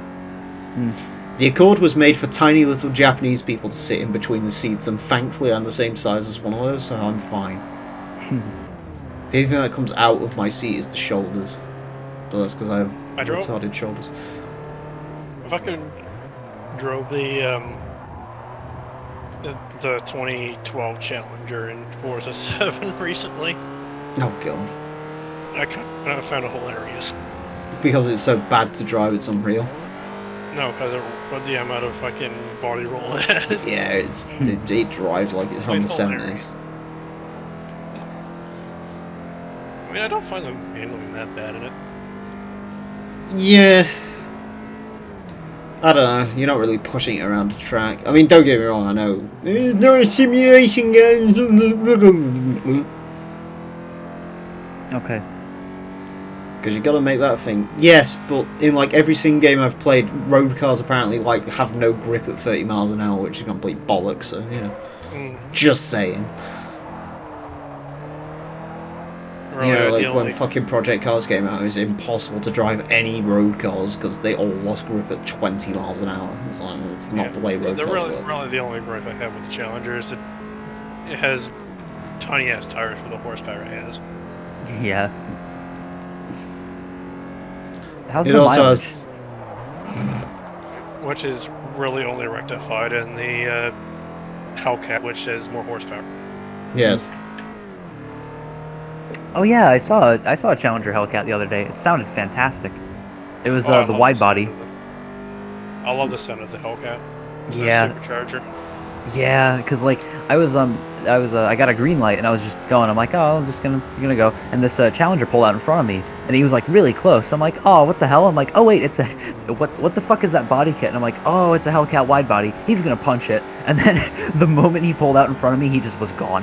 The Accord was made for tiny little Japanese people to sit in between the seats, and thankfully I'm the same size as one of those, so I'm fine. The only thing that comes out of my seat is the shoulders. But that's because I have I drove- retarded shoulders. I fucking drove the 2012 Challenger in Forza 7 recently. Oh god. I kind of found it hilarious. Because it's so bad to drive, it's unreal. No, because of the amount of fucking body roll it has. Yeah, it drives like it's from the quite 70s. hilarious. I mean, I don't find the handling that bad in it. Yeah. I don't know, you're not really pushing it around the track. I mean, don't get me wrong, I know. It's not a simulation game. Okay. Because you gotta make that thing. Yes, but in like every sim game I've played, road cars apparently like have no grip at 30 miles an hour, which is complete bollocks, so, you know. Just saying. Really, You know, like ideally. when fucking Project Cars came out, it was impossible to drive any road cars because they all lost grip at 20 miles an hour. It's like, it's not the way road They're cars really, work. really the only gripe I have with the Challenger is that it has tiny ass tires for the horsepower it has. Yeah. How's It the also mileage? has... Which is really only rectified in the Hellcat, which has more horsepower. Yes. Oh yeah, I saw a Challenger Hellcat the other day. It sounded fantastic. It was I the love wide sound body. of I love the sound of the Hellcat. It's a Yeah. supercharger. Yeah, cause like I got a green light and I was just going. I'm like, oh, I'm just gonna go. And this Challenger pulled out in front of me, and he was like really close. I'm like, oh, what the hell? I'm like, oh wait, it's a what the fuck is that body kit? And I'm like, oh, it's a Hellcat wide body. He's gonna punch it. And then the moment he pulled out in front of me, he just was gone.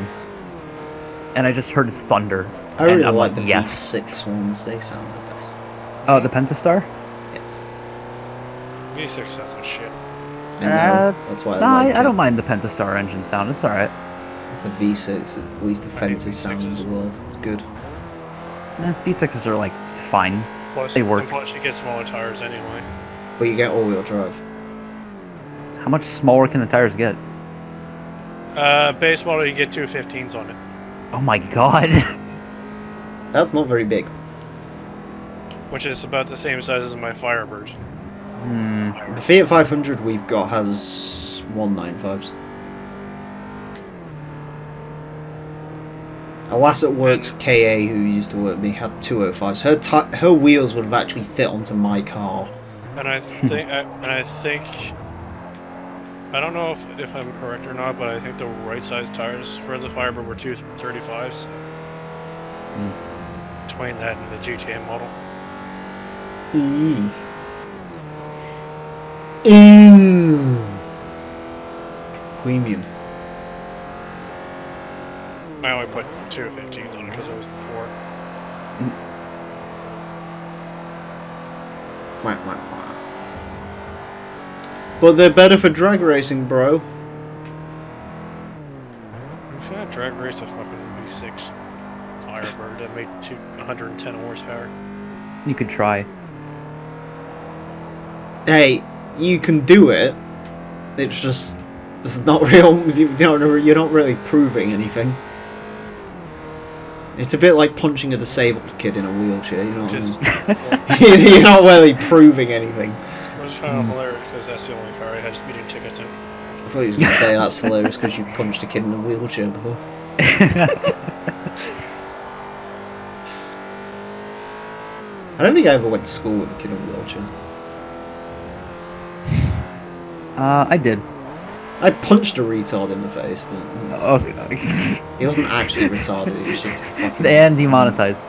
And I just heard thunder. I really and I'm like the yes. V6 ones, they sound the best. Oh, the Pentastar? Yes. V6 has a shit. I know. That's why I Nah, like I it. don't mind the Pentastar engine sound. It's alright. It's a V6, it's the least offensive sound in V6s. the world. It's good. V6s are like fine. Plus, They work. And plus, you get smaller tires anyway. But you get all-wheel drive. How much smaller can the tires get? Base model, you get two 15s on it. Oh my god. That's not very big. Which is about the same size as my Firebird. The Fiat 500 we've got has 195s. A lass at work's KA who used to work with me had 205s. Her wheels would have actually fit onto my car. And I think, I don't know if I'm correct or not, but I think the right size tires for the Firebird were 235s. Between that and the GTM model. Premium. I only put two 15s on it because it was poor. But they're better for drag racing, bro. If I had drag race a fucking V6 Firebird that made 110 horsepower. You could try. Hey, you can do it. It's just it's not real. You're not really proving anything. It's a bit like punching a disabled kid in a wheelchair. You know what I mean? You're not really proving anything. It was kind of hilarious because that's the only car I had speeding tickets in. I thought you was going to say that's hilarious because you've punched a kid in a wheelchair before. I don't think I ever went to school with a kid in a wheelchair. I did. I punched a retard in the face, but Okay. he wasn't actually retarded. He was just fucking. And demonetized.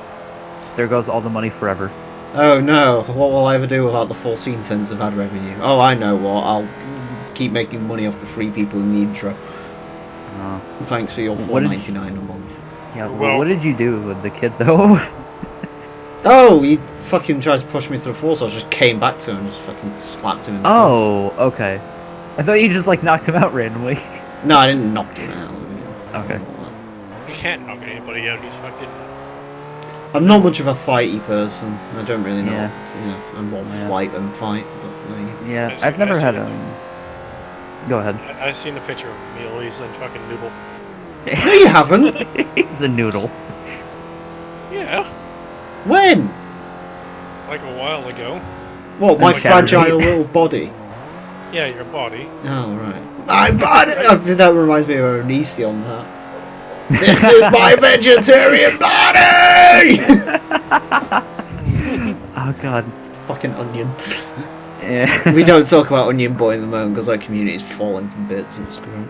There goes all the money forever. Oh no! What will I ever do without the 14 cents of ad revenue? Oh, I know what. I'll keep making money off the free people in the intro. Thanks for your $4.99 a month. Yeah. Well, what did you do with the kid though? Oh, he fucking tries to push me to the floor, so I just came back to him and just fucking slapped him in the face. Oh, okay. I thought you just like knocked him out randomly. No, I didn't knock him out. Okay. You can't knock anybody out, he's fucking... I'm not much of a fighty person. I don't really know. Yeah. I'm more flight than fight. But Yeah, I've never had a. Go ahead. I've seen a picture of Emile, he's in fucking noodle. no, you haven't. He's a noodle. Yeah, When? like a while ago. What? My On Saturday. fragile little body. Yeah, your body. Oh right. My body. That reminds me of Onision. That. This is my vegetarian body. Oh god. Fucking onion. Yeah. We don't talk about Onion Boy in the moment because our community is falling to bits. And it's great.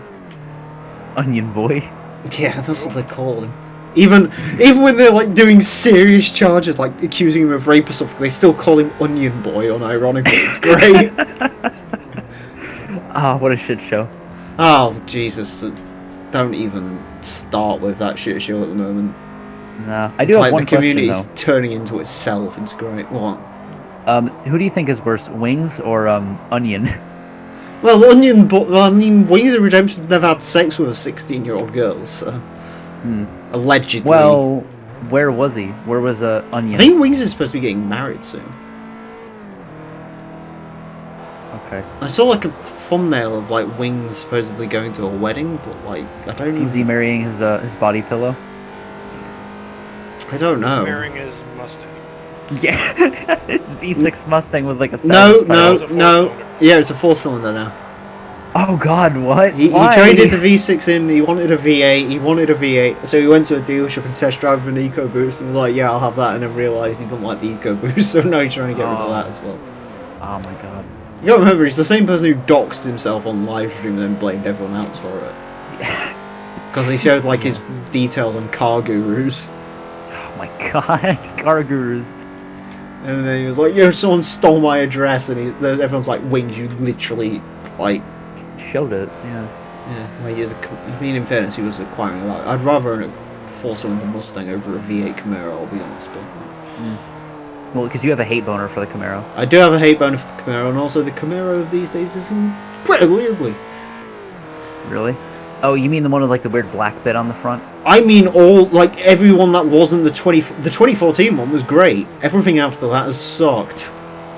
Onion boy. Yeah, that's what they call him. Even when they're like doing serious charges, like accusing him of rape or something, they still call him Onion Boy. Unironically, it's great. Ah, what a shit show. Oh Jesus! Don't even start with that shit show at the moment. No, I do It's have like one the community question is turning into itself. It's great. What? though. Who do you think is worse, Wings or Onion? Well, Onion, but I mean, Wings of Redemption never had sex with a 16-year-old girl, so allegedly. Well, where was he? Where was Onion? I think Wings is supposed to be getting married soon. Okay. I saw like a thumbnail of like Wings supposedly going to a wedding, but like I don't Was he even. marrying his body pillow? I don't He's know. marrying his Mustang. Yeah, it's V6 Mustang with like a No, silent style. was a no. four-cylinder. Yeah, it's a 4-cylinder now. Oh God, what? He Why? traded the V6 in. He wanted a V8. He wanted a V8, so he went to a dealership and test drove an EcoBoost and was like, "Yeah, I'll have that." And then realised he didn't like the EcoBoost, so now he's trying to get rid of that as well. Oh my God. You gotta remember, he's the same person who doxed himself on live stream and then blamed everyone else for it. Because he showed like his details on Car Gurus, Oh my God, car gurus. and then he was like, "Yo, someone stole my address," and everyone's like, "Wings, you literally like." Showed it. Yeah. Yeah, well, I mean, in fairness, he was acquiring a lot. I'd rather own a 4-cylinder Mustang over a V8 Camaro, I'll be honest, but... Well, because you have a hate boner for the Camaro. I do have a hate boner for the Camaro, and also the Camaro of these days is incredibly ugly. Really? Oh, you mean the one with like the weird black bit on the front? I mean like everyone that wasn't the 2014 one was great. Everything after that has sucked.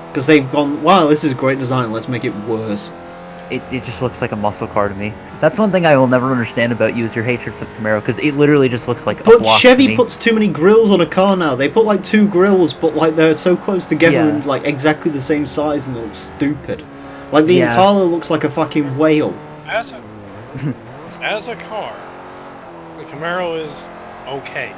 Because they've gone, wow, this is a great design, let's make it worse. It just looks like a muscle car to me. That's one thing I will never understand about you is your hatred for the Camaro, because it literally just looks like a But block Chevy to me. puts too many grills on a car now. They put like 2 grills, but like they're so close together Yeah. and like exactly the same size, and they look stupid. Like the Yeah. Impala looks like a fucking whale. As a car, the Camaro is okay.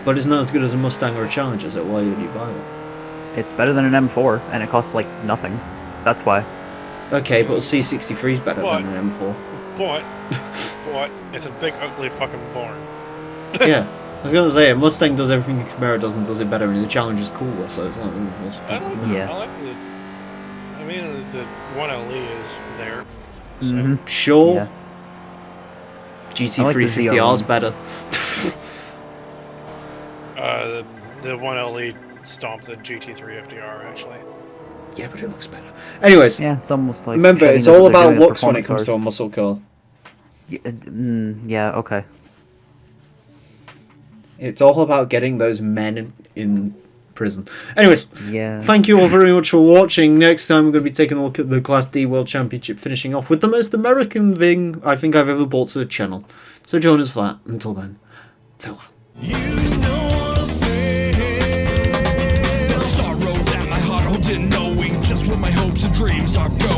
But it's not as good as a Mustang or a Challenger, so why would you buy one? It's better than an M4, and it costs like nothing. That's why. Okay, but a C63 is better What? than an M4. But it's a big ugly fucking barn. Yeah, I was gonna say a Mustang does everything the Camaro does and does it better, and the Challenger's cooler, so it's not. I like Yeah. I like the. I mean, the 1LE is there. So Mhm. Sure. Yeah. GT350R's better. the 1LE stomped the GT3 FDR actually. Yeah, but it looks better. Anyways, Yeah, it's almost like. remember, Chevy it's knows all what they're about doing with looks when it comes performance to a muscle car. cars. Yeah, okay. It's all about getting those men in prison. Anyways, Yeah. thank you all very much for watching. Next time we're going to be taking a look at the Class D World Championship, finishing off with the most American thing I think I've ever brought to the channel. So join us for that. Until then, farewell. You know I'm the sorrow that my heart holds in knowing just where my hopes and dreams are going.